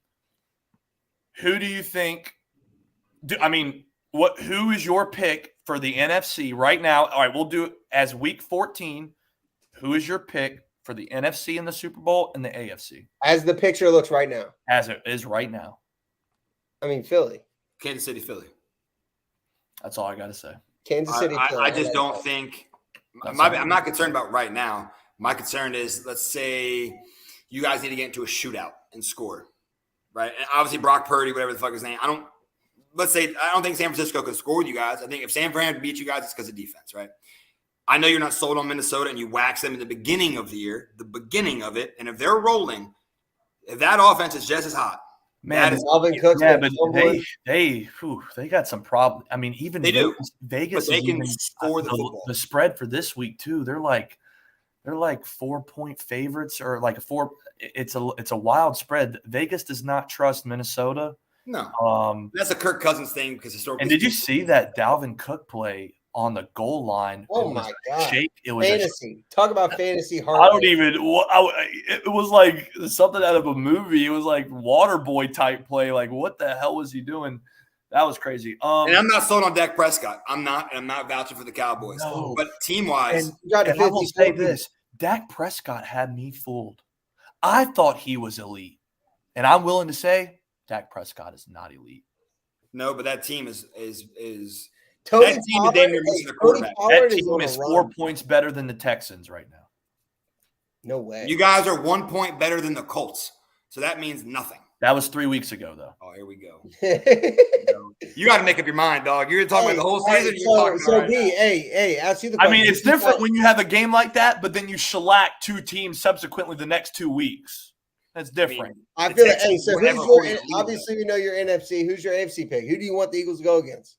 Who do you think? Who is your pick for the NFC right now? All right, we'll do it as week 14. Who is your pick for the NFC in the Super Bowl and the AFC? As the picture looks right now. As it is right now. Philly. Kansas City, Philly. That's all I got to say. Kansas City. I just don't think I'm not concerned about right now. My concern is, let's say you guys need to get into a shootout and score, right? And obviously Brock Purdy, whatever the fuck his name. I don't think San Francisco could score with you guys. I think if San Fran beat you guys, it's because of defense, right? I know you're not sold on Minnesota and you wax them in the beginning of the year, the beginning of it. And if they're rolling, if that offense is just as hot, man, Alvin Cook's but they got some problems. Even they Vegas, but they can score the football. The spread for this week too. They're like 4-point favorites, or like it's a wild spread. Vegas does not trust Minnesota. No, that's a Kirk Cousins thing because historically. And did you see that Dalvin Cook play on the goal line? Oh my God! It was fantasy. Talk about fantasy hard. It was like something out of a movie. It was like Waterboy type play. Like, what the hell was he doing? That was crazy. And I'm not sold on Dak Prescott. I'm not vouching for the Cowboys. No. But team wise, I will say this: Dak Prescott had me fooled. I thought he was elite, and I'm willing to say Dak Prescott is not elite. No, but that team is. Tony that team is damn near missing a quarterback. That team is 4 points better than the Texans right now. No way. You guys are 1 point better than the Colts. So that means nothing. That was 3 weeks ago, though. Oh, here we go. You got to make up your mind, dog. You're talking about the whole season. Ask you the question. It's different when you have a game like that, but then you shellac 2 teams subsequently the next 2 weeks. That's different. I feel like, so obviously we know your NFC. Who's your AFC pick? Who do you want the Eagles to go against?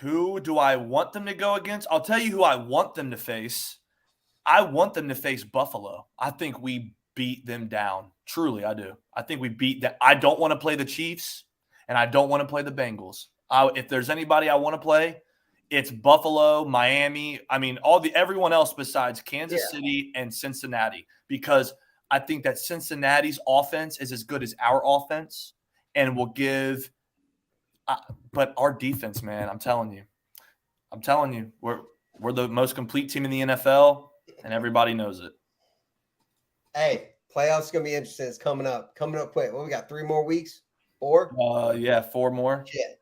Who do I want them to go against? I'll tell you who I want them to face. I want them to face Buffalo. I think we beat them down. Truly, I do. I think we beat that. I don't want to play the Chiefs, and I don't want to play the Bengals. If there's anybody I want to play, it's Buffalo, Miami. Everyone else besides Kansas City and Cincinnati, because I think that Cincinnati's offense is as good as our offense, and will give but our defense, man, I'm telling you, we're the most complete team in the NFL, and everybody knows it. Hey, playoffs gonna be interesting. It's coming up quick. Well, we got 3 more weeks. 4? 4 more. Yeah.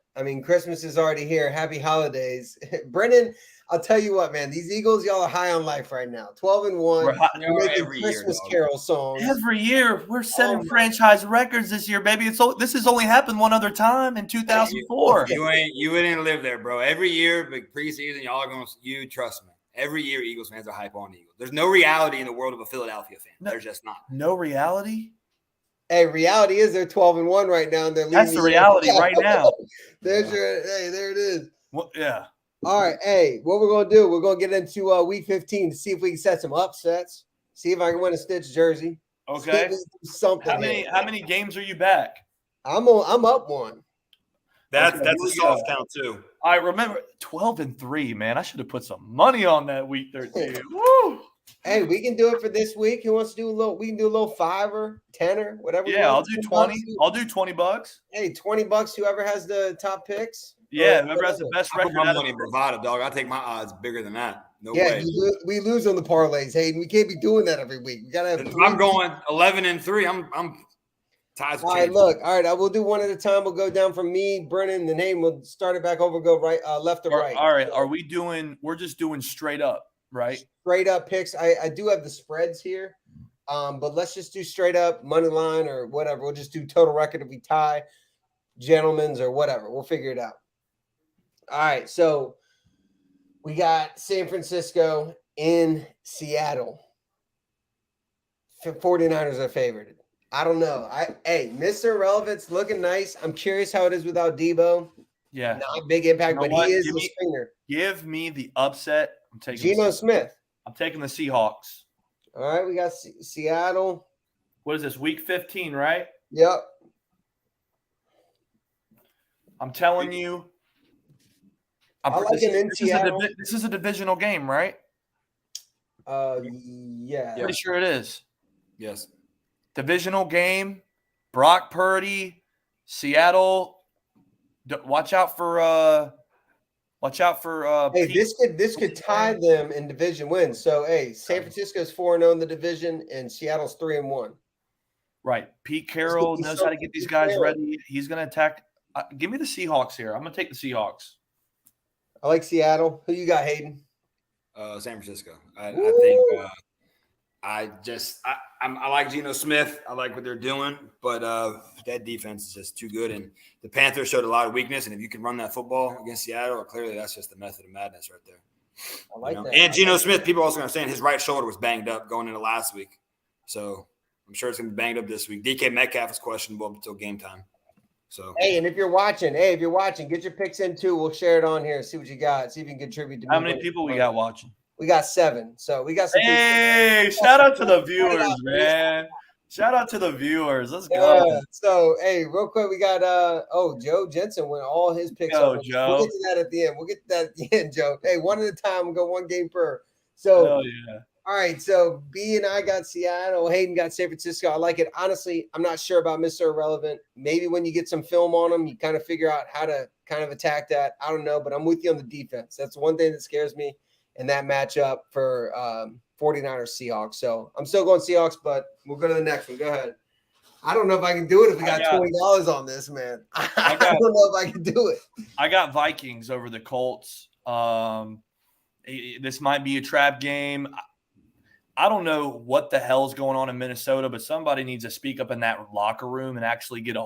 Christmas is already here. Happy holidays. Brennan, I'll tell you what, man. These Eagles, y'all are high on life right now. 12-1. We're making Christmas carol songs. Every year. We're setting franchise records this year, baby. This has only happened one other time in 2004. You didn't live there, bro. Every year, big preseason, y'all are going to – you trust me. Every year, Eagles fans are hype on the Eagles. There's no reality in the world of a Philadelphia fan. There's just not. No reality? Hey, reality is they're 12-1 right now, and they're leading. That's the reality right now. There it is. Well, yeah. All right. Hey, what we're gonna do? We're gonna get into week 15 to see if we can set some upsets. See if I can win a Stitch jersey. Okay. Something. How many games are you back? I'm up 1. That's a soft count too. I remember 12-3, man. I should have put some money on that week 13. Woo! Hey, we can do it for this week. Who wants to do a little? We can do a little 5er, 10er, whatever. Yeah, I'll do 20. I'll do $20. Hey, $20. Whoever has the top picks. Yeah, whoever has the best record. I put my money in Bravado, dog. I take my odds bigger than that. No way. We lose on the parlays, Hayden. We can't be doing that every week. We gotta have. I'm going 11-3. I'm ties. All right, look. All right, I will do one at a time. We'll go down from me, Brennan, the name. We'll start it back over. Go right, left to right. All right. We're just doing straight up, right? Straight up picks. I do have the spreads here, but let's just do straight up money line or whatever. We'll just do total record if we tie, gentlemen's or whatever. We'll figure it out. All right, so we got San Francisco in Seattle. 49ers are favored. I don't know. Hey, Mr. Irrelevant's looking nice. I'm curious how it is without Debo. Yeah. Not big impact, You know but what? he is Give the me- screener. Give me the upset. Geno Smith. I'm taking the Seahawks. All right, we got Seattle. What is this? Week 15, right? Yep. I'm telling you. I like it in Seattle. This is a divisional game, right? Yeah. Pretty sure it is. Yes. Divisional game. Brock Purdy, Seattle. Watch out for Hey, Pete. this could tie them in division wins. So, hey, San Francisco's 4-0 in the division, and Seattle's 3-1. Right. Pete Carroll be knows how to get these Pete guys Carroll. ready. He's going to attack. Give me the Seahawks here. I'm going to take the Seahawks. I like Seattle. Who you got, Hayden? San Francisco. I think I like Geno Smith. I like what they're doing, but that defense is just too good. And the Panthers showed a lot of weakness. And if you can run that football against Seattle, clearly that's just the method of madness right there. I like that. And Geno Smith, people are also understand his right shoulder was banged up going into last week, so I'm sure it's going to be banged up this week. DK Metcalf is questionable up until game time. So Hey, and if you're watching, get your picks in too. We'll share it on here. See what you got. See if you can contribute to How me many winning. people we got watching? We got 7. So we got some people. Hey, shout out to the viewers, man. Shout out to the viewers. Let's go. Yeah. So, hey, real quick, we got Joe Jensen went all his picks. Go, up. Joe. We'll get to that at the end. Joe. Hey, one at a time. We'll go one game per. So, Hell yeah. all right. So B and I got Seattle. Hayden got San Francisco. I like it. Honestly, I'm not sure about Mr. Irrelevant. Maybe when you get some film on him, you kind of figure out how to kind of attack that. I don't know, but I'm with you on the defense. That's one thing that scares me in that matchup for 49ers Seahawks. So I'm still going Seahawks, but we'll go to the next one. Go ahead. I don't know if I can do it if we got $20 on this, man. I don't know if I can do it. I got Vikings over the Colts. This might be a trap game. I don't know what the hell's going on in Minnesota, but somebody needs to speak up in that locker room and actually get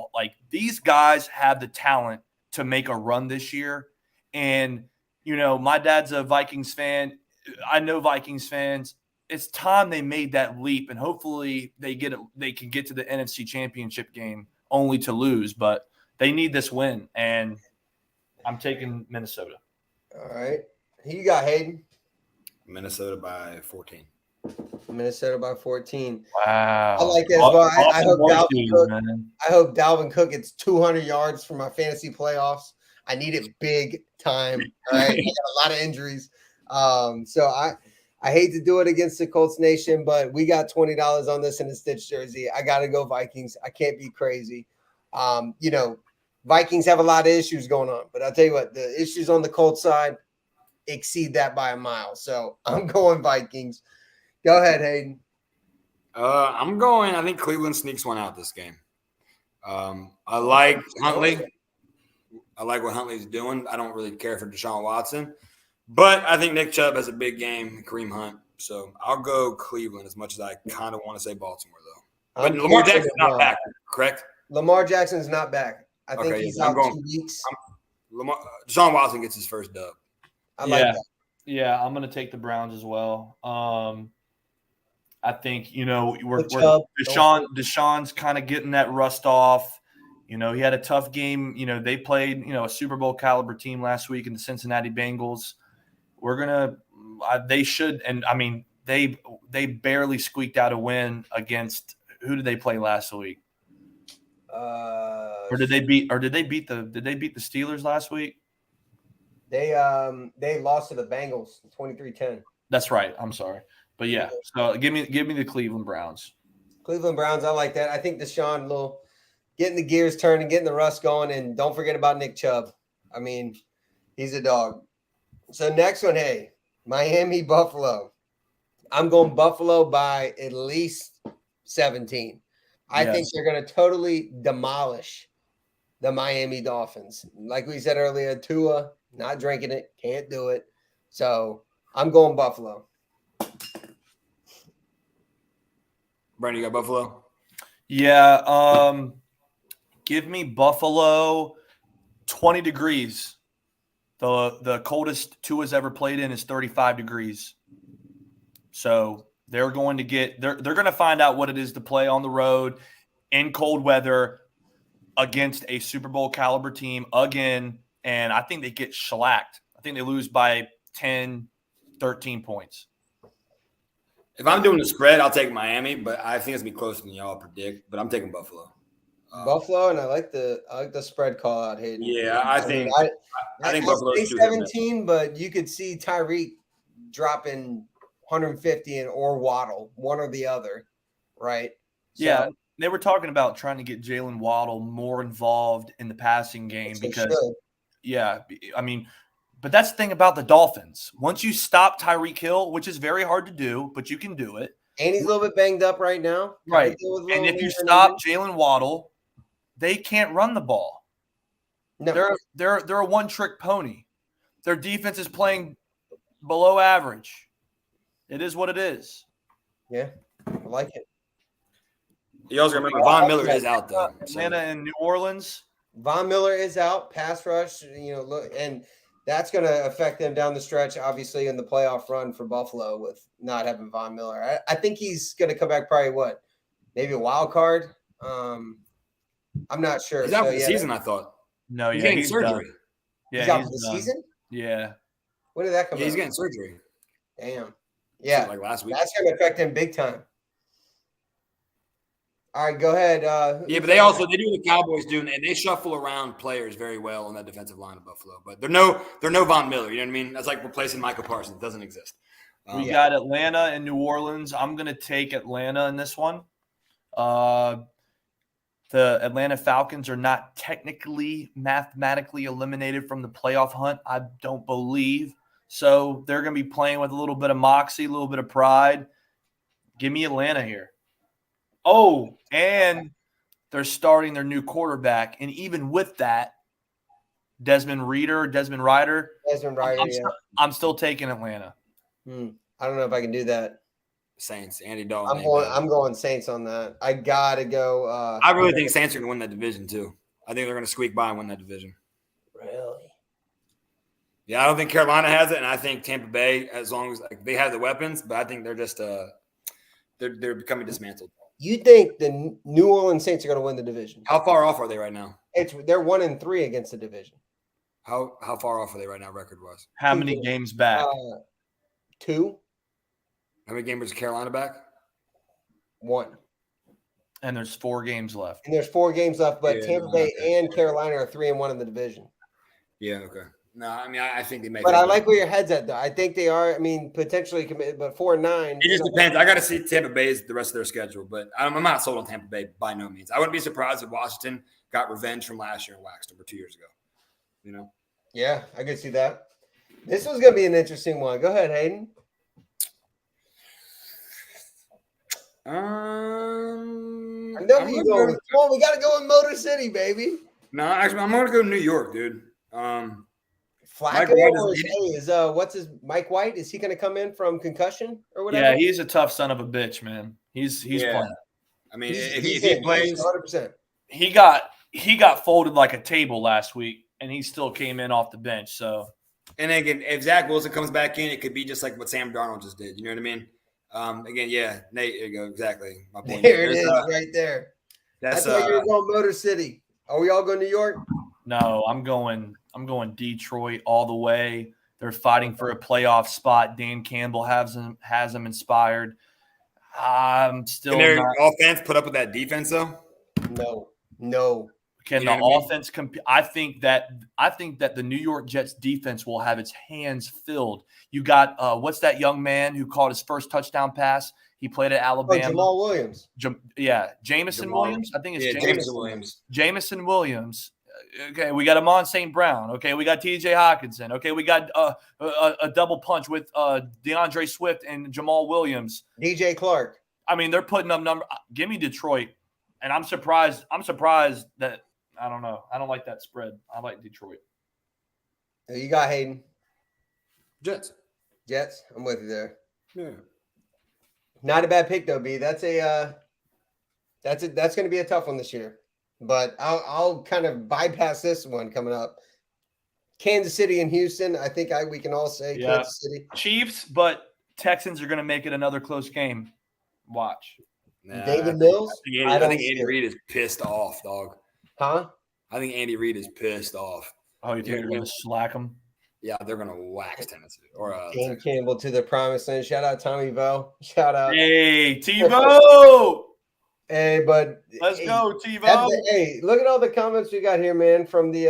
these guys have the talent to make a run this year. And, my dad's a Vikings fan. I know Vikings fans. It's time they made that leap, and hopefully they can get to the NFC Championship game only to lose. But they need this win, and I'm taking Minnesota. All right. Who you got, Hayden? Minnesota by 14. Minnesota by 14. Wow. I like that as well. I hope Dalvin Cook gets 200 yards for my fantasy playoffs. I need it big time. All right. I got a lot of injuries. So I hate to do it against the Colts Nation, but we got $20 on this in a Stitch jersey. I got to go Vikings. I can't be crazy. Vikings have a lot of issues going on, but I'll tell you what, the issues on the Colts side exceed that by a mile. So I'm going Vikings. Go ahead, Hayden. I think Cleveland sneaks one out this game. I like Huntley. I like what Huntley's doing. I don't really care for Deshaun Watson. But I think Nick Chubb has a big game, Kareem Hunt. So I'll go Cleveland as much as I kind of want to say Baltimore, though. But Lamar Jackson's not back, correct? Lamar Jackson's not back. I think he's out 2 weeks. Deshaun Watson gets his first dub. I like that. Yeah, I'm going to take the Browns as well. I think, Deshaun's kind of getting that rust off. He had a tough game. They played, a Super Bowl caliber team last week in the Cincinnati Bengals. They should, and I mean, they barely squeaked out a win against, who did they play last week? Or did they beat the Steelers last week? They lost to the Bengals 23-10. That's right. I'm sorry. But yeah, so give me the Cleveland Browns. Cleveland Browns, I like that. I think Deshaun getting the gears turning, getting the rust going, and don't forget about Nick Chubb. I mean, he's a dog. So next one, hey, Miami Buffalo. I'm going Buffalo by at least 17. I think they're going to totally demolish the Miami Dolphins. Like we said earlier, Tua, not drinking it, can't do it. So I'm going Buffalo. Brandon, you got Buffalo? Yeah. Give me Buffalo 20 degrees. The coldest Tua's ever played in is 35 degrees. So they're going to find out what it is to play on the road. in cold weather against a Super Bowl caliber team again, and I think they get shellacked. I think they lose by 10, 13 points. If I'm doing the spread, I'll take Miami, but I think it's gonna be closer than y'all predict. But I'm taking Buffalo. Buffalo, and I like the spread call out, Hayden. Yeah, I think Buffalo's say too hit and miss. 17, but you could see Tyreek dropping 150 or Waddle, one or the other, right? Yeah, they were talking about trying to get Jalen Waddle more involved in the passing game because, I mean, but that's the thing about the Dolphins. Once you stop Tyreek Hill, which is very hard to do, but you can do it. And he's a little bit banged up right now. Right. And if you stop Jalen Waddle, they can't run the ball. No. They're a one-trick pony. Their defense is playing below average. It is what it is. Yeah, I like it. You also remember Von Miller is out though. Atlanta and New Orleans. Von Miller is out. Pass rush, and that's going to affect them down the stretch, obviously, in the playoff run for Buffalo with not having Von Miller. I think he's going to come back probably maybe a wild card. I'm not sure. He's out for the season, I thought. No, he's getting surgery. Done. Yeah, he's out for the season? Yeah. When did that come out? He's getting surgery. Damn. Yeah. Like last week. That's going to affect him big time. All right, go ahead. Yeah, but they do what the Cowboys do, and they shuffle around players very well on that defensive line of Buffalo. But they're no Von Miller. You know what I mean? That's like replacing Michael Parsons. It doesn't exist. We got Atlanta and New Orleans. I'm going to take Atlanta in this one. The Atlanta Falcons are not technically, mathematically eliminated from the playoff hunt, I don't believe. So they're going to be playing with a little bit of moxie, a little bit of pride. Give me Atlanta here. Oh, and they're starting their new quarterback. And even with that, Desmond Rider, I'm still taking Atlanta. I don't know if I can do that. Saints, Andy Dalton. I'm going Saints on that. I got to go. I really think Saints are going to win that division too. I think they're going to squeak by and win that division. Really? Yeah, I don't think Carolina has it, and I think Tampa Bay, as long as they have the weapons, but I think they're just they're becoming dismantled. You think the New Orleans Saints are going to win the division? How far off are they right now? They're 1-3 against the division. How far off are they right now, record-wise? How many games back? 2. How many games is Carolina back? 1. And there's 4 games left. But Tampa Bay and Carolina are 3-1 in the division. Yeah, okay. No, I mean, I think they make it. But I like where your head's at, though. I think they are, potentially committed, but 4-9. It just depends. I got to see Tampa Bay's the rest of their schedule, but I'm not sold on Tampa Bay by no means. I wouldn't be surprised if Washington got revenge from last year and waxed them 2 years ago. Yeah, I could see that. This was going to be an interesting one. Go ahead, Hayden. I know you going. Come on, we got to go in Motor City, baby. No, actually, I'm going to go to New York, dude. Flacco what's his Mike White? Is he going to come in from concussion or whatever? Yeah, he's a tough son of a bitch, man. He's playing. I mean, if he plays, 100%. He got folded like a table last week, and he still came in off the bench. So, and again, if Zach Wilson comes back in, it could be just like what Sam Darnold just did. You know what I mean? Again, yeah, Nate, there you go. Exactly. My point. There it is, right there. I thought you were going Motor City. Are we all going to New York? No, I'm going Detroit all the way. They're fighting for a playoff spot. Dan Campbell has them inspired. I'm still. Can their offense put up with that defense though? No. Can the offense compete? I think that the New York Jets defense will have its hands filled. You got what's that young man who caught his first touchdown pass? He played at Alabama. Jamal Williams. Jameson Williams. I think it's Jameson Williams. Jameson Williams. Okay, we got Amon St. Brown. Okay, we got T.J. Hockenson. Okay, we got a double punch with DeAndre Swift and Jamal Williams. DJ Clark. I mean, they're putting up number. Give me Detroit, and I'm surprised that I don't know. I don't like that spread. I like Detroit. You got Hayden. Jets. I'm with you there. Yeah. Not a bad pick though, B. That's going to be a tough one this year. But I'll kind of bypass this one coming up. Kansas City and Houston. I think we can all say Kansas City. Chiefs, but Texans are going to make it another close game. Watch. Nah, David Mills? I don't think see Andy it. Reid is pissed off, dog. Huh? I think Andy Reid is pissed off. Oh, you think they're going to slack him? Yeah, they're gonna wax Tennessee or Dan Texas. Campbell to the promised land. Shout out Tommy Bo. Shout out. Hey, TiVo! Hey, but Let's hey, go, TiVo! hey, look at all the comments we got here, man, from the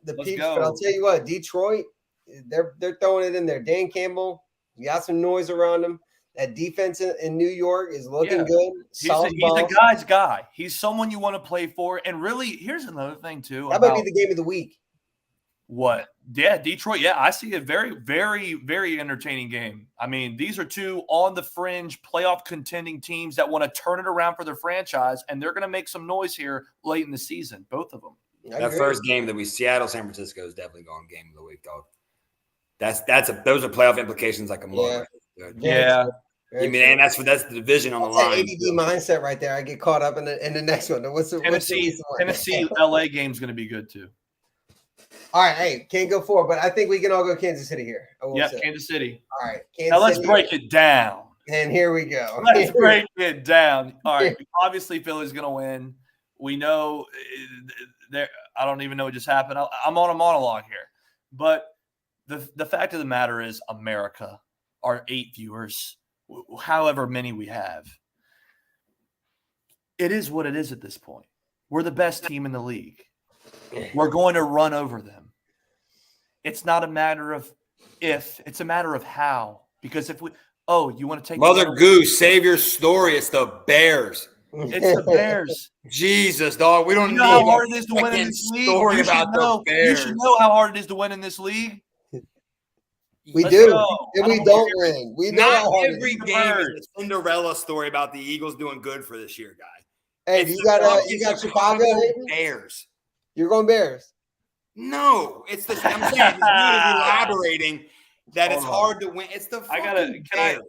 Let's peeps. go. But I'll tell you what, Detroit, they're throwing it in there. Dan Campbell, you got some noise around him. That defense in New York is looking Yeah. good. He's Solid a ball. guy's guy. He's someone you want to play for. And really, here's another thing, too. That might be the game of the week. What? Yeah, Detroit. Yeah, I see a very, very, very entertaining game. I mean, these are two on the fringe playoff contending teams that want to turn it around for their franchise, and they're going to make some noise here late in the season, both of them. That first game that Seattle, San Francisco is definitely going game of the week, dog. Those are playoff implications like a mug. Yeah. I mean, and that's the division on the That's line. an ADD mindset right there. I get caught up in the next one. What's the Tennessee LA game's going to be good too. All right, hey, can't go forward, but I think we can all go Kansas City here. Yeah, Kansas City. All right, Kansas now let's City. break it down. And here we go. Let's break it down. All right, obviously Philly's going to win. We know there. I don't even know what just happened. I'm on a monologue here, but the fact of the matter is, America, our 8 viewers, however many we have, it is what it is at this point. We're the best team in the league. We're going to run over them. It's not a matter of if, it's a matter of how. Because if you want to take Mother Goose, save your story. It's the Bears. It's the Bears. Jesus, dog. We don't You know how hard it is to win in this league? Story about the Bears. You should know how hard it is to win in this league. We Let's do. go. And we don't win. We know how Not hard every it is. game is a Cinderella story about the Eagles doing good for this year, guy. Hey, It's you the got fucking Chicago. Hayden? Bears. You're going Bears. No, it's the. I'm saying it's elaborating that it's Hold on. hard to win. It's the. Bears.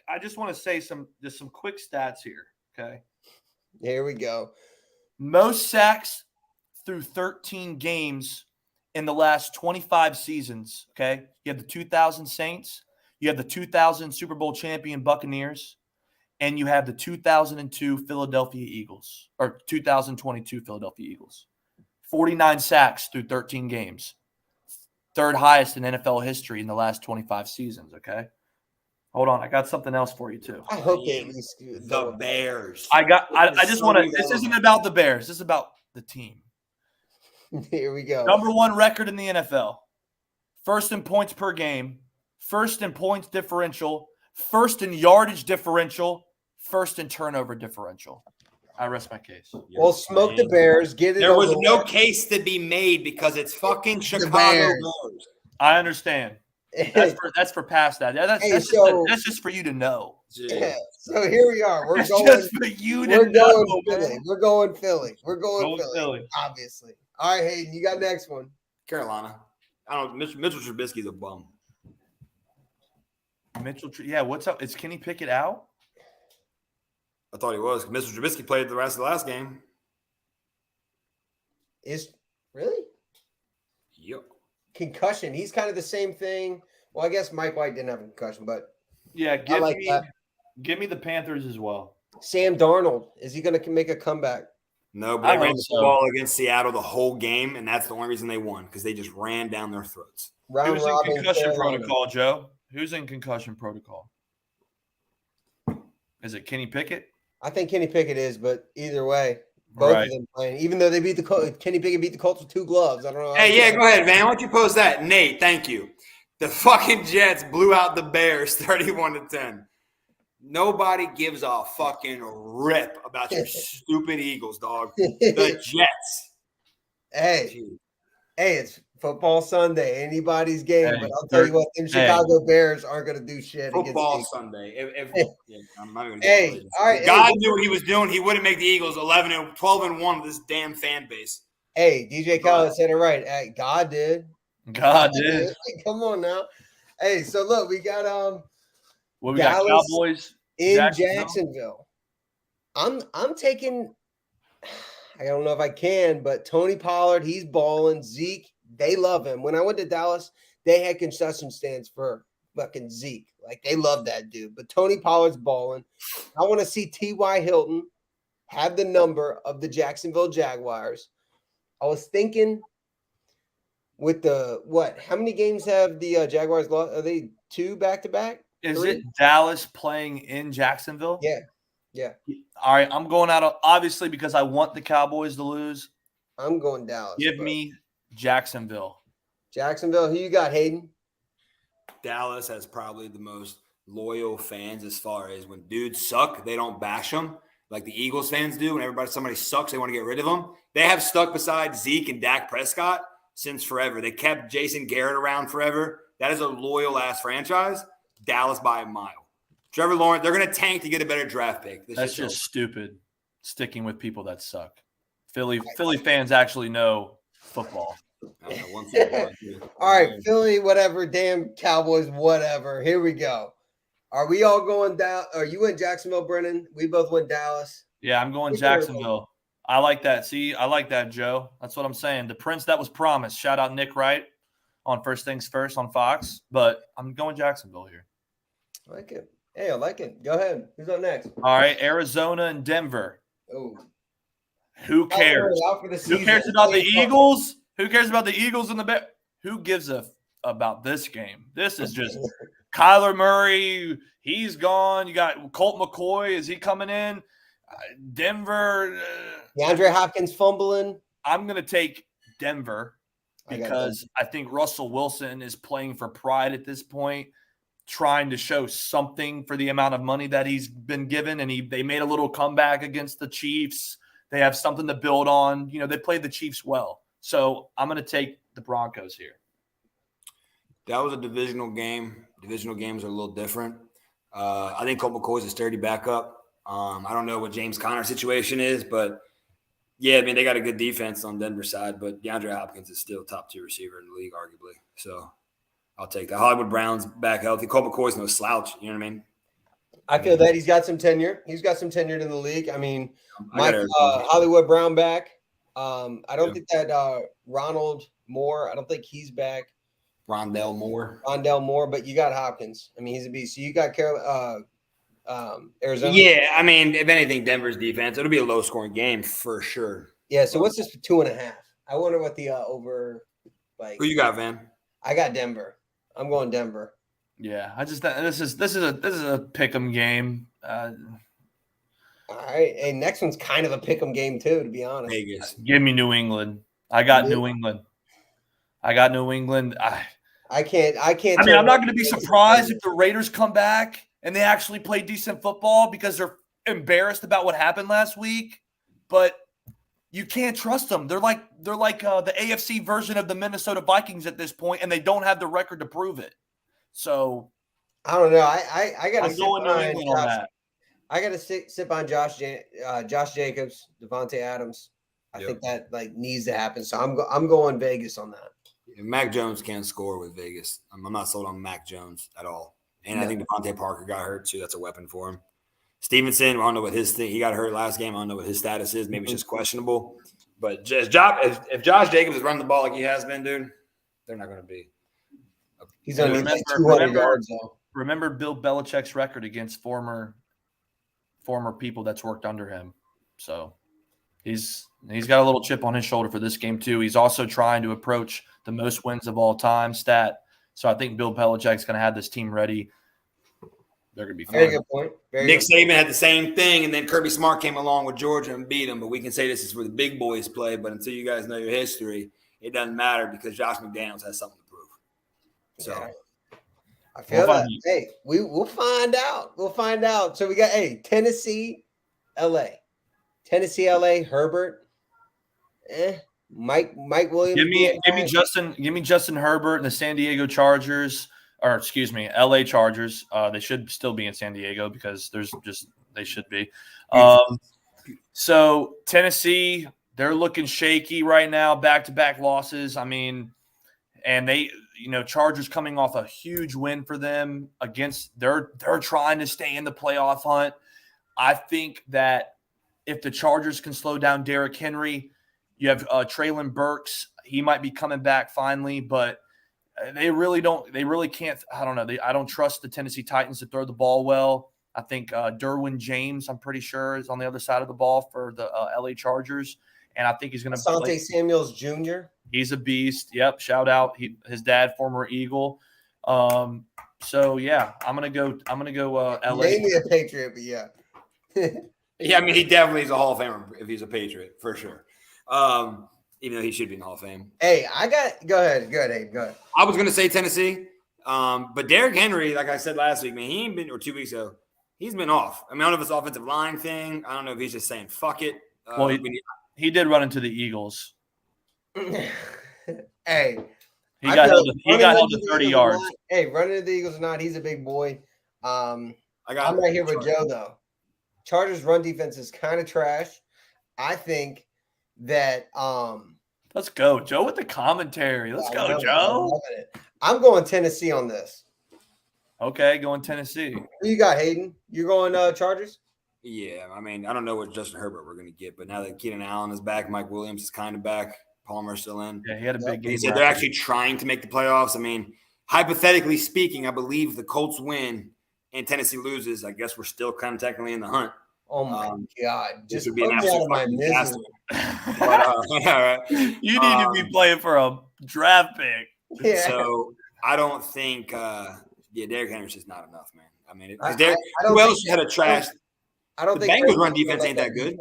I just want to say some quick stats here. Okay. Here we go. Most sacks through 13 games in the last 25 seasons. Okay. You have the 2000 Saints, you have the 2000 Super Bowl champion Buccaneers, and you have the 2002 Philadelphia Eagles, or 2022 Philadelphia Eagles. 49 sacks through 13 games. Third highest in NFL history in the last 25 seasons. Okay. Hold on. I got something else for you too. I hope they at least The Bears. I just want to, this isn't about the Bears. This is about the team. Here we go. Number 1 record in the NFL. First in points per game. First in points differential. First in yardage differential. First in turnover differential. I rest my case. Well, smoke the Bears. Get it There was over no with. case to be made because it's fucking Chicago Bears. Bears. I understand. That's for past that. That's just for you to know. Yeah. So here we are. We're That's going. just for you to We're know. going Philly. Man. We're going Philly. We're going Going Philly, Philly. obviously. All right, Hayden, you got next one. Carolina. I don't know. Mitchell Trubisky's a bum. Yeah, what's up? Is Kenny Pickett out? I thought he was. Mitchell Trubisky played the rest of the last game. Is really Yep. concussion? He's kind of the same thing. Well, I guess Mike White didn't have a concussion, but Yeah, that. give me the Panthers as well. Sam Darnold, is he going to make a comeback? No, but I they ran hope the so. ball against Seattle the whole game, and that's the only reason they won because they just ran down their throats. Round Who's in robin concussion Carolina. protocol, Joe? Who's in concussion protocol? Is it Kenny Pickett? I think Kenny Pickett is, but either way, both Right. of them playing. Even though they beat the Colts, Kenny Pickett beat the Colts with 2 gloves. I don't know. Hey, yeah, go ahead, Van. Why don't you post that? Nate, thank you. The fucking Jets blew out the Bears 31-10. Nobody gives a fucking rip about your stupid Eagles, dog. The Jets. Hey, Jeez. it's football Sunday, anybody's game. Hey, but I'll tell you what, them Chicago Bears aren't going to do shit. Football against Sunday. I'm not even Hey, all right, God hey, knew what he was doing. He wouldn't make the Eagles 12-1 with this damn fan base. Hey, DJ Khaled said it right. Hey, God did. God did. Come on now. Hey, so look, we got Well, we got Dallas Cowboys in Jacksonville. Jacksonville. I'm taking. I don't know if I can, but Tony Pollard, he's balling. Zeke, they love him. When I went to Dallas, they had concession stands for fucking Zeke. Like they love that dude. But Tony Pollard's balling. I want to see T.Y. Hilton have the number of the Jacksonville Jaguars. I was thinking with the what? How many games have the Jaguars lost? Are they 2 back-to-back? Is 3? it Dallas playing in Jacksonville? Yeah. Yeah. All right, I'm going out of obviously because I want the Cowboys to lose. I'm going Dallas. Give me Jacksonville. Jacksonville. Who you got, Hayden? Dallas has probably the most loyal fans as far as when dudes suck, they don't bash them like the Eagles fans do. When somebody sucks, they want to get rid of them. They have stuck beside Zeke and Dak Prescott since forever. They kept Jason Garrett around forever. That is a loyal-ass franchise. Dallas by a mile. Trevor Lawrence, they're going to tank to get a better draft pick. That's just stupid, sticking with people that suck. Philly fans actually know football. All right, Philly, whatever, damn Cowboys, whatever. Here we go. Are we all going down? Are you in Jacksonville, Brennan? We both went Dallas. Yeah, I'm going Jacksonville. I like that. See, I like that, Joe. That's what I'm saying. The prince that was promised. Shout out Nick Wright on First Things First on Fox. But I'm going Jacksonville here. I like it. Hey, I like it. Go ahead. Who's up next? All right, Arizona and Denver. Oh, who cares? Who cares about the Eagles? Who cares about the Eagles and the Bears? Who gives a about this game? This is just Kyler Murray. He's gone. You got Colt McCoy. Is he coming in? Denver. DeAndre Hopkins fumbling. I'm going to take Denver because I think Russell Wilson is playing for pride at this point, trying to show something for the amount of money that he's been given. And they made a little comeback against the Chiefs. They have something to build on. You know, they played the Chiefs well. So I'm going to take the Broncos here. That was a divisional game. Divisional games are a little different. I think Colt McCoy is a sturdy backup. I don't know what James Conner's situation is, but yeah, I mean, they got a good defense on Denver's side, but DeAndre Hopkins is still top-tier receiver in the league, arguably. So I'll take that. Hollywood Brown's back healthy. Colt McCoy's no slouch. You know what I mean? I feel that he's got some tenure. He's got some tenure in the league. I mean, Hollywood Brown back. I don't think that Ronald Moore, I don't think he's back. Rondell Moore, but you got Hopkins. I mean, he's a beast. So you got Arizona. Yeah, I mean, if anything, Denver's defense, it'll be a low-scoring game for sure. Yeah, so what's this for 2.5? I wonder what the over like. Who you got, Van? I got Denver. I'm going Denver. Yeah, I just this is a pick'em game. All right, and next one's kind of a pick'em game too, to be honest. Vegas. Give me New England. I got New England. I can't. I mean, I'm not going to be surprised if the Raiders come back and they actually play decent football because they're embarrassed about what happened last week. But you can't trust them. They're like the AFC version of the Minnesota Vikings at this point, and they don't have the record to prove it. So I don't know. I got to sit New England on that. I got to sit on Josh Jacobs, Devontae Adams. I think that needs to happen. So I'm going Vegas on that. Mac Jones can't score with Vegas. I'm not sold on Mac Jones at all. And I think Devontae Parker got hurt too. That's a weapon for him. Stevenson, I don't know what his thing. He got hurt last game. I don't know what his status is. Maybe it's just questionable. But if Josh Jacobs is running the ball like he has been, dude, they're not going to be. He's going to be 200 yards though. Remember Bill Belichick's record against former people that's worked under him. So he's got a little chip on his shoulder for this game too. He's also trying to approach the most wins of all time stat. So I think Bill Belichick's going to have this team ready. They're going to be fine. Very good point. Nick Saban had the same thing, and then Kirby Smart came along with Georgia and beat him. But we can say this is where the big boys play. But until you guys know your history, it doesn't matter because Josh McDaniels has something to prove. So I feel that. Hey, we'll find out. We'll find out. So we got Tennessee, LA. Tennessee, LA, Herbert. Mike Williams. Give me Justin Herbert and the San Diego Chargers, or excuse me, LA Chargers. They should still be in San Diego because they should be. So Tennessee, they're looking shaky right now, back-to-back losses. I mean, and Chargers coming off a huge win for them against they're trying to stay in the playoff hunt. I think that if the Chargers can slow down Derrick Henry, you have Treylon Burks. He might be coming back finally, but they really don't. They really can't. I don't know. I don't trust the Tennessee Titans to throw the ball well. I think Derwin James, I'm pretty sure, is on the other side of the ball for the LA Chargers, and I think he's going to play. Asante Samuels Jr. He's a beast. Yep. Shout out. His dad, former Eagle. So yeah, I'm gonna go LA. Mainly a Patriot, but yeah. Yeah, I mean, he definitely is a Hall of Famer if he's a Patriot, for sure. Even though he should be in the Hall of Fame. Hey, go ahead, Abe, go ahead. I was going to say Tennessee, but Derrick Henry, like I said last week, man, he ain't been, or 2 weeks ago, he's been off. I mean, I don't know if it's offensive line thing. I don't know if he's just saying, fuck it. Well, he did run into the Eagles. Hey. He got held to 30 yards. Hey, running to the Eagles or not, he's a big boy. I'm right here with Joe, though. Chargers' run defense is kind of trash. I think that let's go, Joe, with the commentary. Let's go, Joe. I'm going Tennessee on this. Okay, going Tennessee. Who you got, Hayden? You going Chargers? Yeah, I mean, I don't know what Justin Herbert we're going to get, but now that Keenan Allen is back, Mike Williams is kind of back, Palmer's still in. Yeah, he had a big game. He said they're actually trying to make the playoffs. I mean, hypothetically speaking, I believe the Colts win and Tennessee loses. I guess we're still kind of technically in the hunt. Oh my God! This would be an absolute fucking disaster. All right. You need to be playing for a draft pick. Yeah. So I don't think, Derrick Henry's just not enough, man. I mean, who else had a trash? I don't think Bengals run defense ain't that good.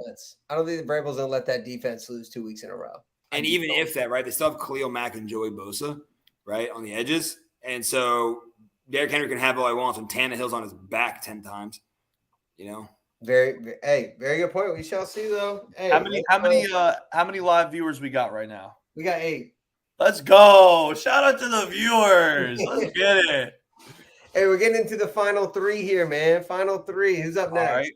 I don't think the Bengals don't let that defense lose 2 weeks in a row. And even if that, right, they still have Khalil Mack and Joey Bosa, right, on the edges. And so Derrick Henry can have all he wants when Tannehill's on his back 10 times, you know? Very good point. We shall see, though. Hey, how many live viewers we got right now? We got 8. Let's go. Shout out to the viewers. Let's get it. Hey, we're getting into the final 3 here, man. Final 3. Who's up next?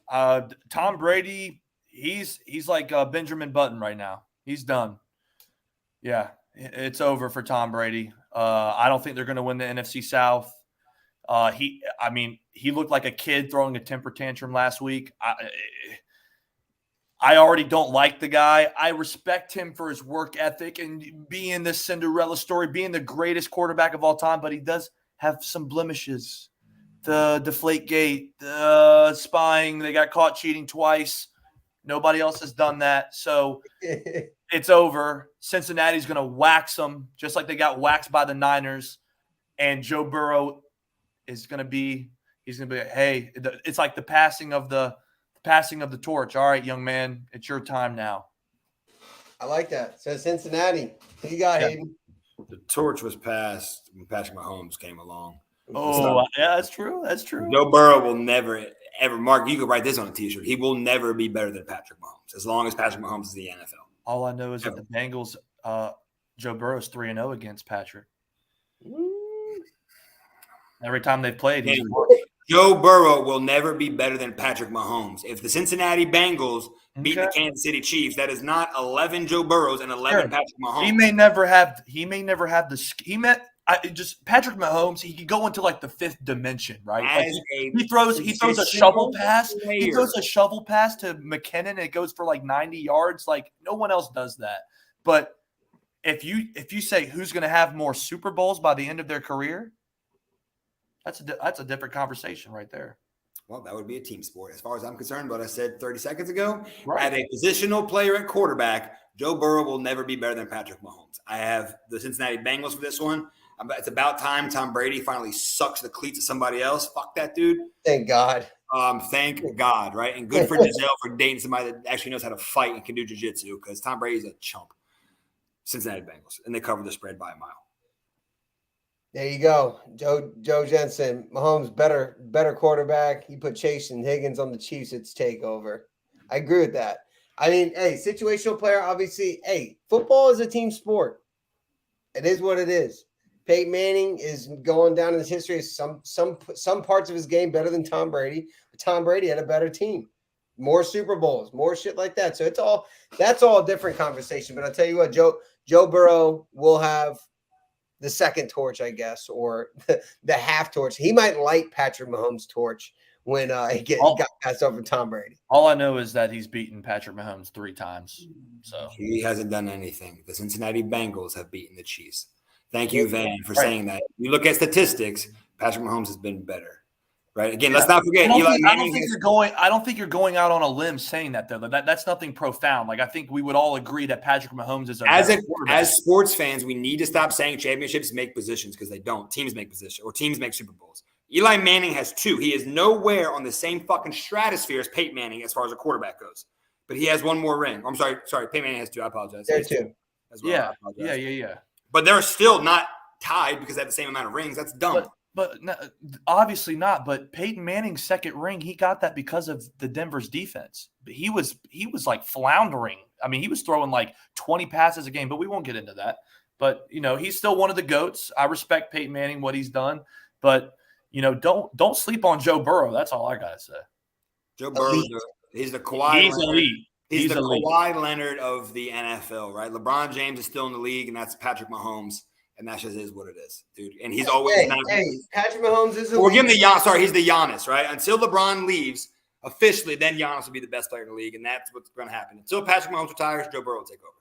All right. Tom Brady, he's like Benjamin Button right now. He's done. Yeah, it's over for Tom Brady. I don't think they're going to win the NFC South. He looked like a kid throwing a temper tantrum last week. I already don't like the guy. I respect him for his work ethic and being this Cinderella story, being the greatest quarterback of all time, but he does have some blemishes. The deflate gate, the spying, they got caught cheating twice. Nobody else has done that. So it's over. Cincinnati's going to wax them just like they got waxed by the Niners. And Joe Burrow is going to be – he's going to be, hey, it's like the passing of the torch. All right, young man, it's your time now. I like that. So Cincinnati. Who you got, Hayden? The torch was passed when Patrick Mahomes came along. Oh, yeah, that's true. That's true. Joe Burrow will never – ever, Mark, you could write this on a T-shirt. He will never be better than Patrick Mahomes as long as Patrick Mahomes is in the NFL. All I know is that the Bengals, Joe Burrow's 3-0 against Patrick. Every time they've played, he's won. Joe Burrow will never be better than Patrick Mahomes. If the Cincinnati Bengals beat the Kansas City Chiefs, that is not 11 Joe Burrows and 11 Patrick Mahomes. He may never have the Patrick Mahomes, he could go into like the 5th dimension, right? Like he throws a shovel pass. He throws a shovel pass to McKinnon and it goes for like 90 yards. Like no one else does that. But if you say who's going to have more Super Bowls by the end of their career, that's a different conversation right there. Well, that would be a team sport. As far as I'm concerned, what I said 30 seconds ago, right. At a positional player at quarterback, Joe Burrow will never be better than Patrick Mahomes. I have the Cincinnati Bengals for this one. It's about time Tom Brady finally sucks the cleats of somebody else. Fuck that dude. Thank God. Thank God, right? And good for Giselle for dating somebody that actually knows how to fight and can do jiu-jitsu because Tom Brady's a chump. Cincinnati Bengals, and they cover the spread by a mile. There you go. Joe Jensen. Mahomes better quarterback. He put Chase and Higgins on the Chiefs. It's takeover. I agree with that. I mean, hey, situational player, obviously. Hey, football is a team sport. It is what it is. Peyton Manning is going down in his history as some parts of his game better than Tom Brady. But Tom Brady had a better team. More Super Bowls, more shit like that. So that's all a different conversation. But I'll tell you what, Joe Burrow will have the second torch, I guess, or the half torch. He might light Patrick Mahomes' torch when he got passed over Tom Brady. All I know is that he's beaten Patrick Mahomes 3 times. So he hasn't done anything. The Cincinnati Bengals have beaten the Chiefs. Thank you, Van, for Right. saying that. You look at statistics, Patrick Mahomes has been better. Right. Again, Yeah. let's not forget Eli I don't Manning. think you're going out on a limb saying that though. That's nothing profound. Like I think we would all agree that Patrick Mahomes is As sports fans, we need to stop saying championships make positions because they don't. Teams make positions or teams make Super Bowls. Eli Manning has 2. He is nowhere on the same fucking stratosphere as Peyton Manning as far as a quarterback goes. But he has 1 more ring. I'm sorry. Peyton Manning has 2. I apologize. There too. As well. Yeah. But they're still not tied because they have the same amount of rings. That's dumb. But no, obviously not. But Peyton Manning's second ring, he got that because of the Denver's defense. He was like floundering. I mean, he was throwing like 20 passes a game, but we won't get into that. But, he's still one of the GOATs. I respect Peyton Manning, what he's done. But, don't sleep on Joe Burrow. That's all I got to say. Joe Burrow, he's the Kawhi He's Leonard. elite. He's the elite. Kawhi Leonard of the NFL, right? LeBron James is still in the league, and that's Patrick Mahomes. And that just is what it is, dude. And he's always Patrick Mahomes is We're giving he's the Giannis, right? Until LeBron leaves officially, then Giannis will be the best player in the league, and that's what's going to happen. Until Patrick Mahomes retires, Joe Burrow will take over.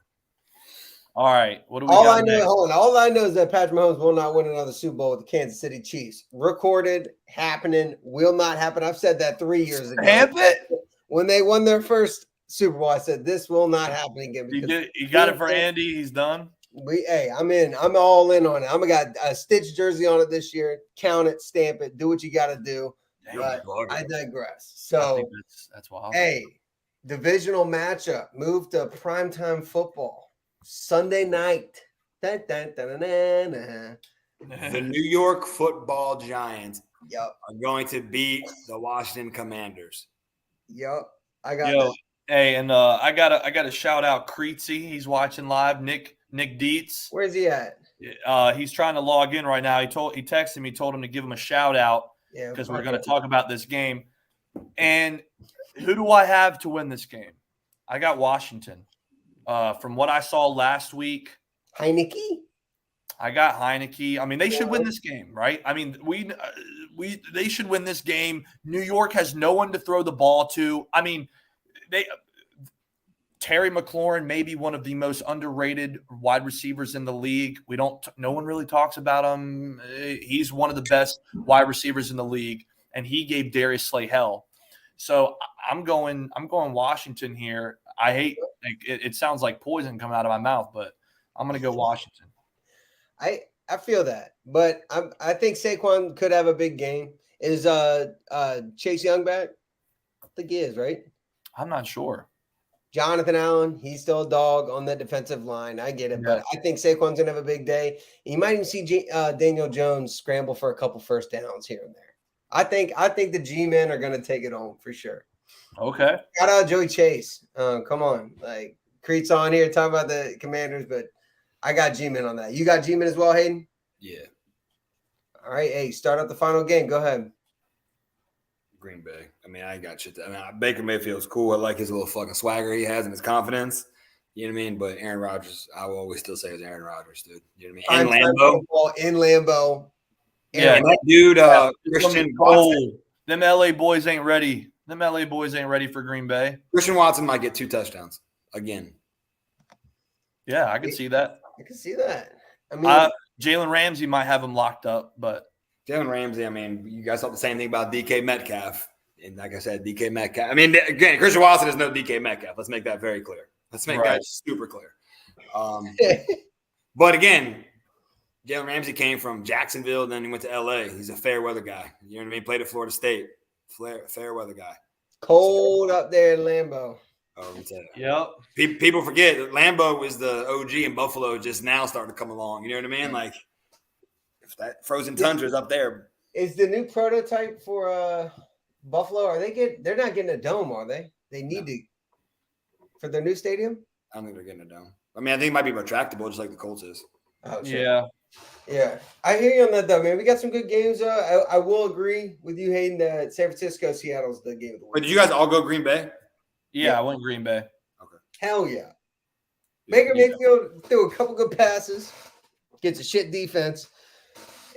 All right, what do we all got I know, next? all I know is that Patrick Mahomes will not win another Super Bowl with the Kansas City Chiefs. Recorded, happening, will not happen. I've said that 3 years ago. Stamp it. When they won their first Super Bowl, I said this will not happen again. You got it for Andy. He's done. I'm in. I'm all in on it. I'm got a Stitch jersey on it this year. Count it, stamp it, do what you got to do. But I digress. So, I think that's wild. hey, divisional matchup, move to primetime football Sunday night. Dun, dun, dun, dun, dun, dun. The New York Football Giants Yep. are going to beat the Washington Commanders. Yep. I got that. Hey, and I gotta shout out Creetsy. He's watching live. Nick Dietz. Where's he at? He's trying to log in right now. He texted me, told him to give him a shout out because we're going to talk about this game. And who do I have to win this game? I got Washington. From what I saw last week, Heineke. I got Heineke. I mean, they should win this game, right? I mean, they should win this game. New York has no one to throw the ball to. I mean, Terry McLaurin may be one of the most underrated wide receivers in the league. No one really talks about him. He's one of the best wide receivers in the league, and he gave Darius Slay hell. So I'm going Washington here. I hate it sounds like poison coming out of my mouth, but I'm going to go Washington. I feel that, but I think Saquon could have a big game. Is Chase Young back? I think he is, right? I'm not sure. Jonathan Allen, he's still a dog on the defensive line. I get it, but I think Saquon's gonna have a big day. You might even see Daniel Jones scramble for a couple first downs here and there. I think the G-men are gonna take it home for sure. Okay. Shout out Joey Chase. Come on, like Creed's on here talking about the Commanders, but I got G-men on that. You got G-men as well, Hayden? Yeah. All right, hey, start up the final game. Go ahead. Green Bay. I mean, I got shit. Baker Mayfield's cool. I like his little fucking swagger he has and his confidence. You know what I mean? But Aaron Rodgers, I will always still say it's Aaron Rodgers, dude. You know what I mean? In Lambeau. Yeah, and that dude, Christian Watson. Them LA boys ain't ready. Them LA boys ain't ready for Green Bay. Christian Watson might get 2 touchdowns again. Yeah, I can see that. I can see that. I mean, Jalen Ramsey might have him locked up, but Jalen Ramsey, I mean, you guys thought the same thing about DK Metcalf. And like I said, DK Metcalf. I mean, again, Christian Watson is no DK Metcalf. Let's make that very clear. Let's make that super clear. But again, Jalen Ramsey came from Jacksonville, then he went to LA. He's a fair weather guy. You know what I mean? Played at Florida State. Fair weather guy. Cold up there in Lambeau. Yep. People forget that Lambeau was the OG and Buffalo just now starting to come along. You know what I mean? Like, if that frozen tundra is up there. Is the new prototype for Buffalo? They're not getting a dome, are they? They need to for their new stadium? I don't think they're getting a dome. I mean, I think it might be retractable, just like the Colts is. Oh, sure. Yeah. Yeah. I hear you on that, though, man. We got some good games. I will agree with you, Hayden, that San Francisco, Seattle's the game of the week. But did you guys all go Green Bay? Yeah, I went Green Bay. Okay. Hell yeah. Baker Mayfield threw a couple good passes, gets a shit defense,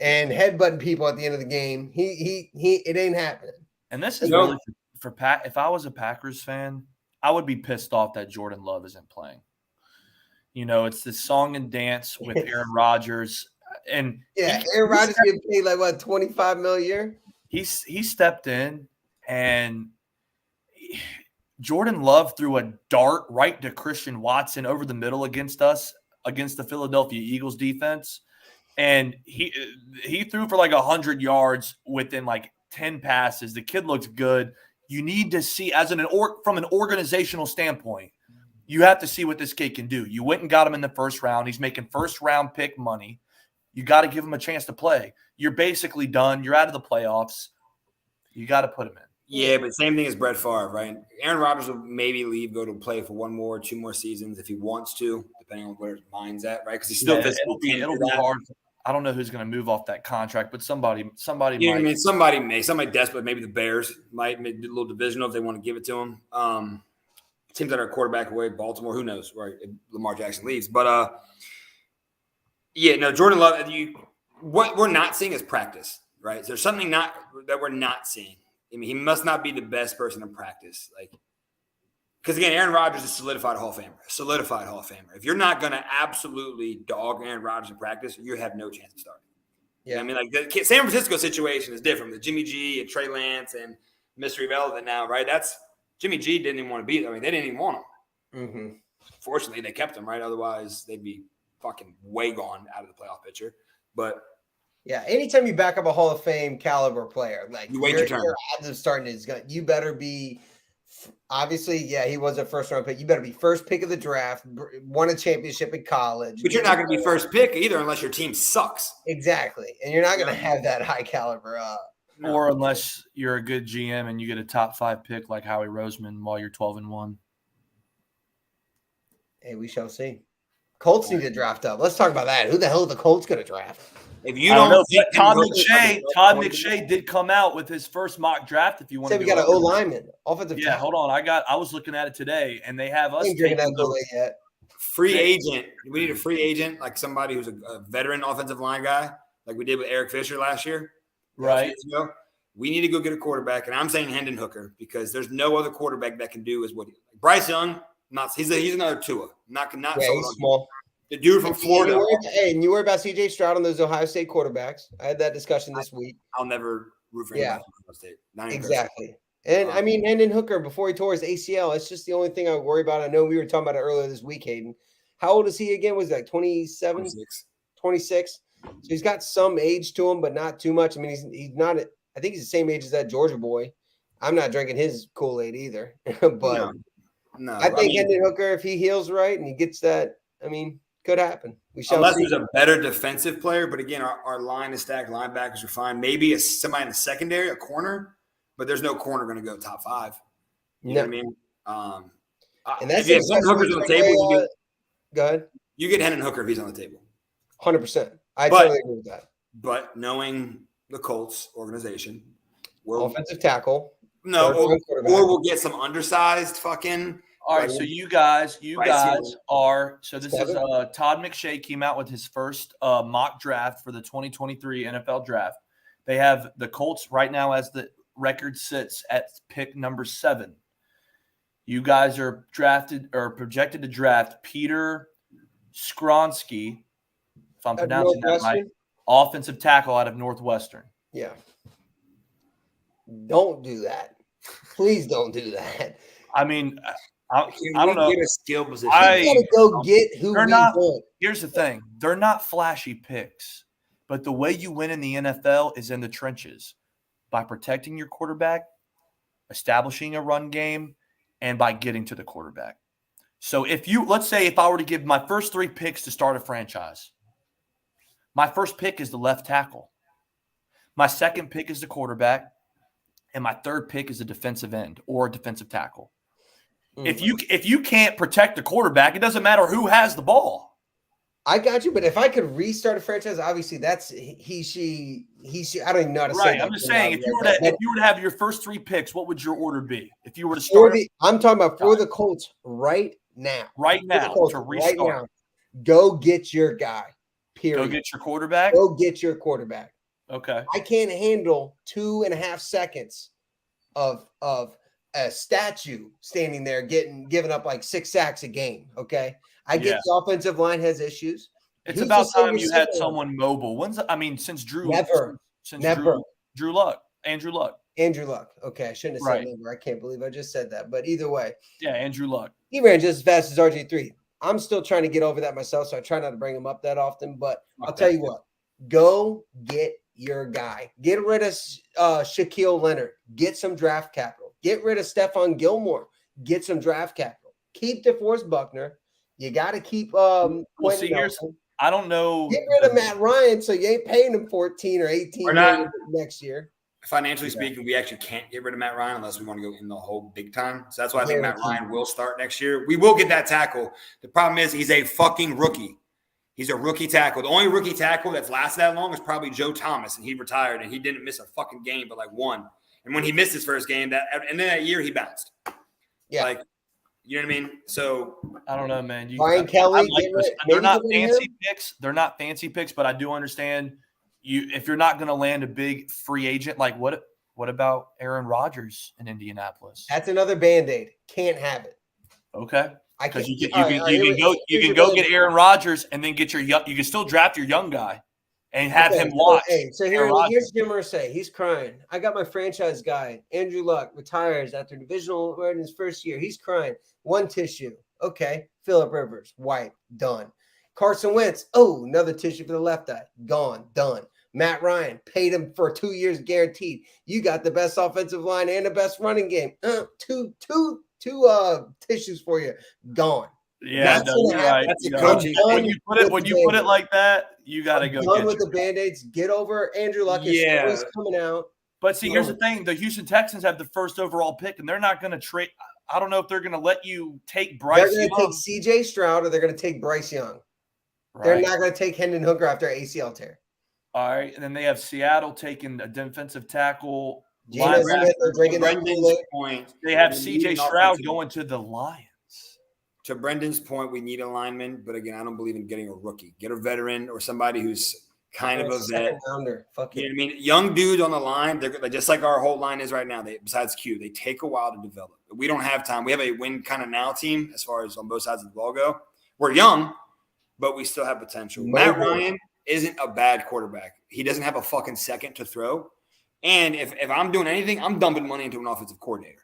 and headbutting people at the end of the game. It ain't happening. And this is really for Pat. If I was a Packers fan, I would be pissed off that Jordan Love isn't playing. You know, it's this song and dance with Aaron Rodgers. And Yeah, Aaron Rodgers getting paid like what, $25 million a year? he stepped in, and Jordan Love threw a dart right to Christian Watson over the middle against the Philadelphia Eagles defense. And he threw for like 100 yards within like 10 passes. The kid looks good. You need to see, from an organizational standpoint, you have to see what this kid can do. You went and got him in the first round. He's making first-round pick money. You got to give him a chance to play. You're basically done. You're out of the playoffs. You got to put him in. Yeah, but same thing as Brett Favre, right? Aaron Rodgers will maybe go to play for 2 more seasons if he wants to, depending on where his mind's at, right? Because he's still it'll be hard. I don't know who's going to move off that contract, but somebody you might. Know what I mean, somebody desperate. Maybe the Bears might make a little divisional if they want to give it to him. Teams that are quarterback away, Baltimore, who knows, right? If Lamar Jackson leaves, but Jordan Love. What we're not seeing is practice, right? So there's something that we're not seeing. I mean, he must not be the best person in practice, because again, Aaron Rodgers is solidified Hall of Famer. If you're not going to absolutely dog Aaron Rodgers in practice, you have no chance of starting. Yeah, I mean, the San Francisco situation is different. The Jimmy G and Trey Lance and mystery relevant now, right? That's Jimmy G didn't even want to be there. I mean, they didn't even want him. Mm-hmm. Fortunately, they kept him, right? Otherwise, they'd be fucking way gone out of the playoff picture. But yeah, anytime you back up a Hall of Fame caliber player, you wait your turn. Odds of starting you better be. Obviously, yeah, he was a first-round pick. You better be first pick of the draft, won a championship in college. But you're not going to be first pick either unless your team sucks. Exactly, and you're not going to have that high caliber. Or unless you're a good GM and you get a top 5 pick like Howie Roseman while you're 12-1. Hey, we shall see. Colts need to draft up. Let's talk about that. Who the hell are the Colts going to draft? If you don't know, Todd McShay did come out with his first mock draft. If you want to, we got an O lineman, offensive. Yeah, hold on. I was looking at it today, and they have us yet. Free agent. We need a free agent, like somebody who's a veteran offensive line guy, like we did with Eric Fisher last year. Right. We need to go get a quarterback, and I'm saying Hendon Hooker because there's no other quarterback that can do as what Bryce Young. He's another Tua. Not yeah, he's small. The dude from Florida. And you worry about C.J. Stroud on those Ohio State quarterbacks. I had that discussion this week. I'll never root for Ohio State. Exactly. And I mean, Hendon Hooker, before he tore his ACL, it's just the only thing I worry about. I know we were talking about it earlier this week, Hayden. How old is he again? Was he like 27? 26. So he's got some age to him, but not too much. I mean, he's not – I think he's the same age as that Georgia boy. I'm not drinking his Kool-Aid either. But no, I think Hendon Hooker, if he heals right and he gets that, I mean – could happen. We shall Unless see. there's a better defensive player, but again, our line is stacked. Linebackers are fine. Maybe somebody in the secondary, a corner, but there's no corner going to go top 5. You know what I mean? And that's if Hendon Hooker's on the table. Go ahead. You get Hendon Hooker if he's on the table. 100%. I totally agree with that. But knowing the Colts organization, offensive tackle. No, or we'll get some undersized fucking. All right, so you guys are – so this is Todd McShay came out with his first mock draft for the 2023 NFL draft. They have the Colts right now as the record sits at pick number 7. You guys are projected to draft Peter Skronsky, if I'm pronouncing that right, offensive tackle out of Northwestern. Yeah. Don't do that. Please don't do that. I mean – I don't know. Get a skill position. You gotta go get who we want. Here's the thing: they're not flashy picks, but the way you win in the NFL is in the trenches, by protecting your quarterback, establishing a run game, and by getting to the quarterback. So let's say if I were to give my first 3 picks to start a franchise, my first pick is the left tackle, my second pick is the quarterback, and my third pick is a defensive end or a defensive tackle. If you can't protect the quarterback, it doesn't matter who has the ball. I got you, but if I could restart a franchise, obviously that's he, she. I don't even know how to say that. I'm just saying, if you were to have your first 3 picks, what would your order be? If you were to start, I'm talking about for the Colts right now. To restart. Right now, go get your guy. Period. Go get your quarterback. Go get your quarterback. Okay. I can't handle 2.5 seconds of a statue standing there giving up like 6 sacks a game. Okay. I get the offensive line has issues. It's Who's about the time you had silver someone mobile. Since Drew, Never. since Never. Drew Luck, Andrew Luck. Andrew Luck. Okay, I shouldn't have said Right. number. I can't believe I just said that. But either way, Yeah, Andrew Luck. he ran just as fast as RG3. I'm still trying to get over that myself, so I try not to bring him up that often. But I'll tell you what, go get your guy. Get rid of Shaquille Leonard. Get some draft capital. Get rid of Stephon Gilmore. Get some draft capital. Keep DeForest Buckner. You got to keep Quentin Nelson. I don't know. Get rid of Matt Ryan, so you ain't paying him 14 or 18 million next year. Financially speaking, we actually can't get rid of Matt Ryan unless we want to go in the whole big time. So that's why I think Matt Ryan will start next year. We will get that tackle. The problem is he's a fucking rookie. He's a rookie tackle. The only rookie tackle that's lasted that long is probably Joe Thomas, and he retired, and he didn't miss a fucking game, but like one. And when he missed his first game, and then that year he bounced. Yeah. Like, you know what I mean? So I don't know, man. Ryan Kelly, they're not fancy picks. They're not fancy picks, but I do understand if you're not going to land a big free agent, like what about Aaron Rodgers in Indianapolis? That's another Band-Aid. Can't have it. Okay. I can't. You can go get Aaron Rodgers and then get you can still draft your young guy and have him watch. So here's Jim Irsay. He's crying. I got my franchise guy, Andrew Luck, retires after divisional in his first year. He's crying. One tissue. Okay. Phillip Rivers, wipe, done. Carson Wentz. Oh, another tissue for the left eye. Gone, done. Matt Ryan, paid him for 2 years guaranteed. You got the best offensive line and the best running game. Two tissues for you. Gone. Yeah, right. That's the coaching. When you put it like that, you got to go. Done with the Band-Aids. Get over Andrew Luck. His story's coming out. But see, here's the thing: the Houston Texans have the first overall pick, and they're not going to trade. I don't know if they're going to let you take Bryce. They're going to take C.J. Stroud, or they're going to take Bryce Young. Right. They're not going to take Hendon Hooker after ACL tear. All right, and then they have Seattle taking a defensive tackle. Brendan's point, they have C.J. Stroud going to the Lions. To Brendan's point, we need a lineman, but again, I don't believe in getting a rookie. Get a veteran or somebody who's kind of a vet. Fuck you know what I mean? Young dudes on the line, they're just like our whole line is right now. Besides Q, they take a while to develop. We don't have time. We have a win kind of now team as far as on both sides of the ball go. We're young, but we still have potential. Matt Ryan isn't a bad quarterback. He doesn't have a fucking second to throw. And if I'm doing anything, I'm dumping money into an offensive coordinator.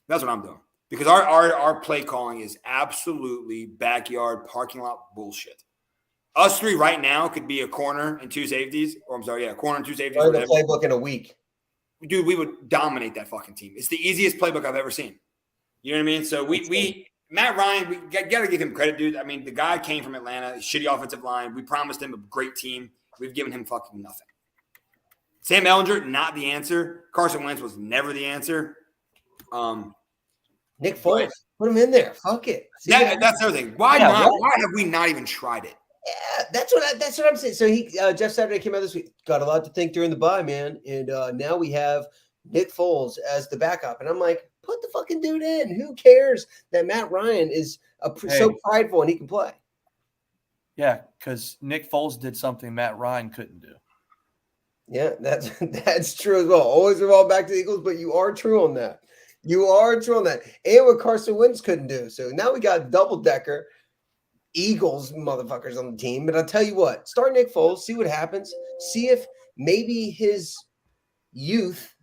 That's what I'm doing. Because our play calling is absolutely backyard parking lot bullshit. Us three right now could be a corner and two safeties. Or I'm sorry, a corner and two safeties. Or the playbook in a week. Dude, we would dominate that fucking team. It's the easiest playbook I've ever seen. You know what I mean? So Matt Ryan, we got to give him credit, dude. I mean, the guy came from Atlanta, shitty offensive line. We promised him a great team. We've given him fucking nothing. Sam Ehlinger, not the answer. Carson Wentz was never the answer. Nick Foles, put him in there. Fuck it. That's the other thing. Why not? Why have we not even tried it? Yeah, that's what I'm saying. So Jeff Saturday came out this week. Got a lot to think during the bye, man. And now we have Nick Foles as the backup. And I'm like, put the fucking dude in. Who cares that Matt Ryan is so prideful and he can play? Yeah, because Nick Foles did something Matt Ryan couldn't do. Yeah, that's true as well. Always revolve back to the Eagles, but you are true on that. You are true on that. And what Carson Wentz couldn't do. So now we got double-decker Eagles motherfuckers on the team. But I'll tell you what, start Nick Foles, see what happens. See if maybe his youth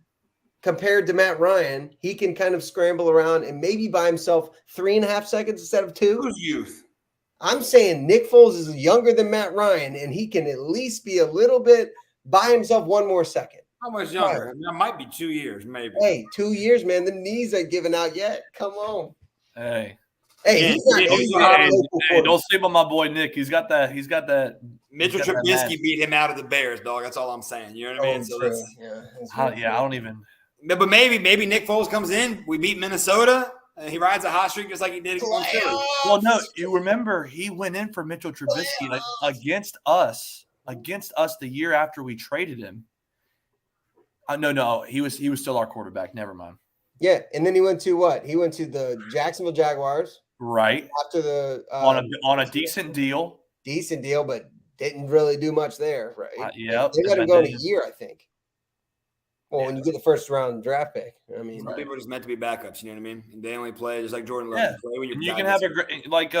compared to Matt Ryan, he can kind of scramble around and maybe by himself 3.5 seconds instead of 2. Who's youth? I'm saying Nick Foles is younger than Matt Ryan, and he can at least be a little bit by himself 1 more second. How much younger? I mean, that might be 2 years, maybe. Hey, 2 years, man. The knees ain't giving out yet. Come on. Hey, he's not don't sleep on my boy Nick. He's got that. Mitchell Trubisky beat him out of the Bears, dog. That's all I'm saying. You know what I mean? So that's I don't even. But maybe Nick Foles comes in. We beat Minnesota. And he rides a hot streak just like he did against Philly. Well, no, you remember he went in for Mitchell Trubisky against us the year after we traded him. No, he was still our quarterback. Never mind. Yeah, and then he went to what? He went to the Jacksonville Jaguars. Right. After the on a decent deal. Decent deal, but didn't really do much there, right? Yep. They let him go in a year, I think. Well, when you get the first round draft pick. I mean, Some people are just meant to be backups. You know what I mean? And they only play just like Jordan Love. Yeah. You play when And you're you can have a great like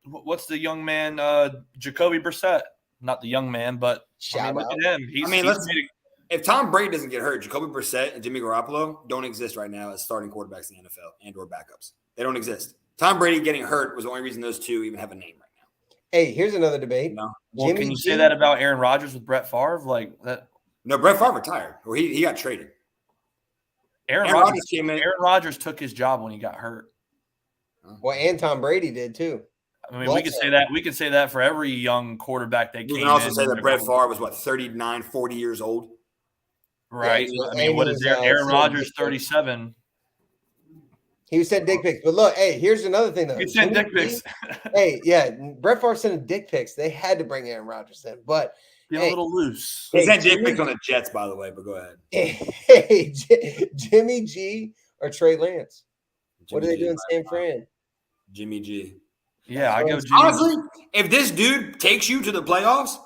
what's the young man Jacoby Brissett? Not the young man, but shout look out. at him. He's let's if Tom Brady doesn't get hurt, Jacoby Brissett and Jimmy Garoppolo don't exist right now as starting quarterbacks in the NFL and or backups. They don't exist. Tom Brady getting hurt was the only reason those two even have a name right now. Hey, here's another debate. No, well, can you say that about Aaron Rodgers with Brett Favre? Like that? No, Brett Favre retired, or he got traded. Aaron Rodgers came in. Aaron Rodgers took his job when he got hurt. Well, and Tom Brady did too. I mean, we could say that. We could say that for every young quarterback that came in. We can also say that Brett Favre was, 39, 40 years old? Right. Yeah, I mean, what is Aaron Rodgers, 37? He was sending dick pics. But look, hey, here's another thing, though. He sent dick pics. Hey, yeah, Brett Favre sending dick pics. They had to bring Aaron Rodgers in. But a little loose. He sent dick pics on the Jets, by the way, but go ahead. Hey, Jimmy G or Trey Lance? What are they doing San Fran? Jimmy G. Yeah, I go Jimmy. Honestly, if this dude takes you to the playoffs,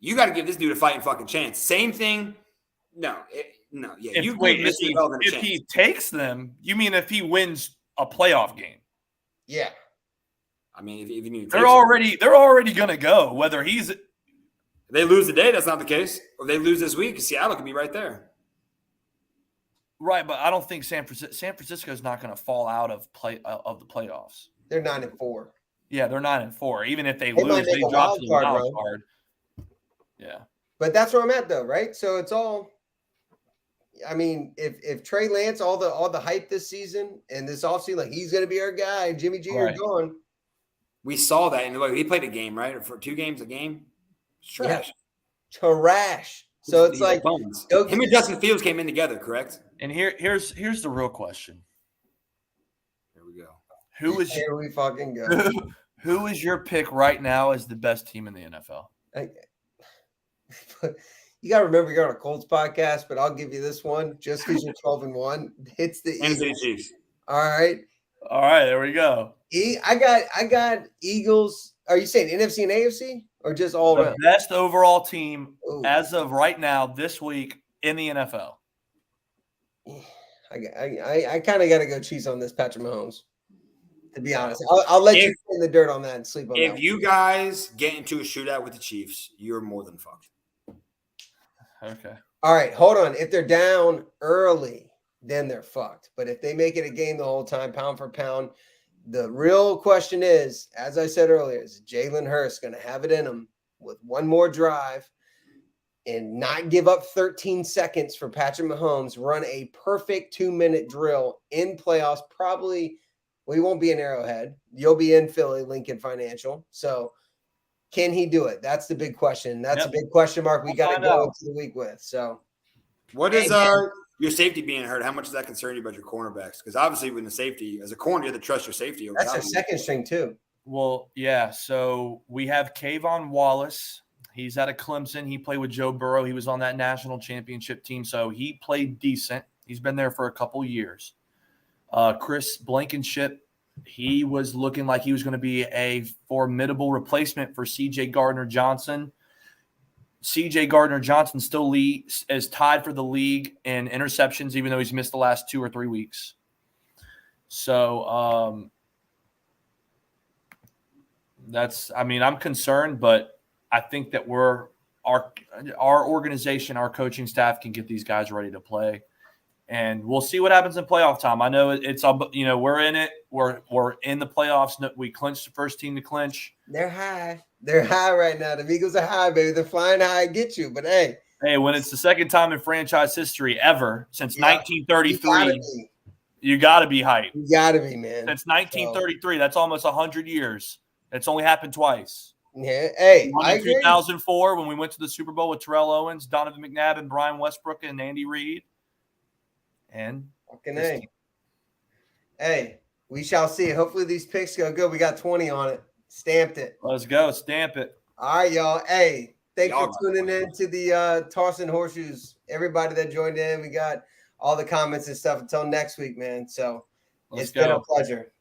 you got to give this dude a fighting fucking chance. Same thing. No. If he takes them, you mean if he wins a playoff game? Yeah. I mean, if you need they're already gonna go. Whether if they lose today, that's not the case. Or they lose this week, Seattle could be right there. Right, but I don't think San Francisco is not going to fall out of the playoffs. They're 9-4. Yeah, they're 9-4. Even if they lose, they drop to the wild card. Yeah, but that's where I'm at, though, right? So it's all. I mean, if Trey Lance, all the hype this season and this offseason, like he's going to be our guy, Jimmy G are gone. We saw that, and he played a game, right? For 2 games a game. Trash. Yeah. Trash. So it's like him and Justin Fields came in together, correct? And here's the real question. Here we go. Here we fucking go. Who is your pick right now as the best team in the NFL? You got to remember you're on a Colts podcast, but I'll give you this one just because you're 12-1. It's the Eagles. Chiefs. All right. There we go. I got Eagles. Are you saying NFC and AFC or just all around? The best overall team as of right now this week in the NFL. I kind of got to go Chiefs on this Patrick Mahomes. To be honest, I'll let you in the dirt on that and sleep on that. If you guys get into a shootout with the Chiefs, you're more than fucked. Okay. All right, hold on. If they're down early, then they're fucked. But if they make it a game the whole time, pound for pound, the real question is, as I said earlier, is Jalen Hurts going to have it in him with one more drive and not give up 13 seconds for Patrick Mahomes, run a perfect 2-minute drill in playoffs? Probably, we won't be in Arrowhead. You'll be in Philly, Lincoln Financial. So can he do it? That's the big question. That's a big question mark we got to go into the week with. So what is your safety being hurt? How much does that concern you about your cornerbacks? Because obviously with the safety, as a corner, you have to trust your safety. That's a second string too. Well, yeah. So we have Kayvon Wallace. He's out of Clemson. He played with Joe Burrow. He was on that national championship team. So he played decent. He's been there for a couple years. Chris Blankenship, he was looking like he was going to be a formidable replacement for C.J. Gardner-Johnson. C.J. Gardner-Johnson still is tied for the league in interceptions, even though he's missed the last 2 or 3 weeks. So I'm concerned, but I think that our organization, our coaching staff can get these guys ready to play. And we'll see what happens in playoff time. I know it's we're in it. We're in the playoffs. We clinched the first team to clinch. They're high. They're high right now. The Eagles are high, baby. They're flying high and get you. But hey, when it's the second time in franchise history ever since 1933, you got to be hyped. You got to be, man. Since 1933, that's almost 100 years. It's only happened twice. Yeah. Hey, in 2004 when we went to the Super Bowl with Terrell Owens, Donovan McNabb, and Brian Westbrook and Andy Reid. And hey, we shall see. Hopefully these picks go good. We got 20 on it. Stamped it. Let's go. Stamp it. All right, y'all. Hey, thanks for tuning in to the Tossing Horseshoes. Everybody that joined in, we got all the comments and stuff. Until next week, man. So it's been a pleasure.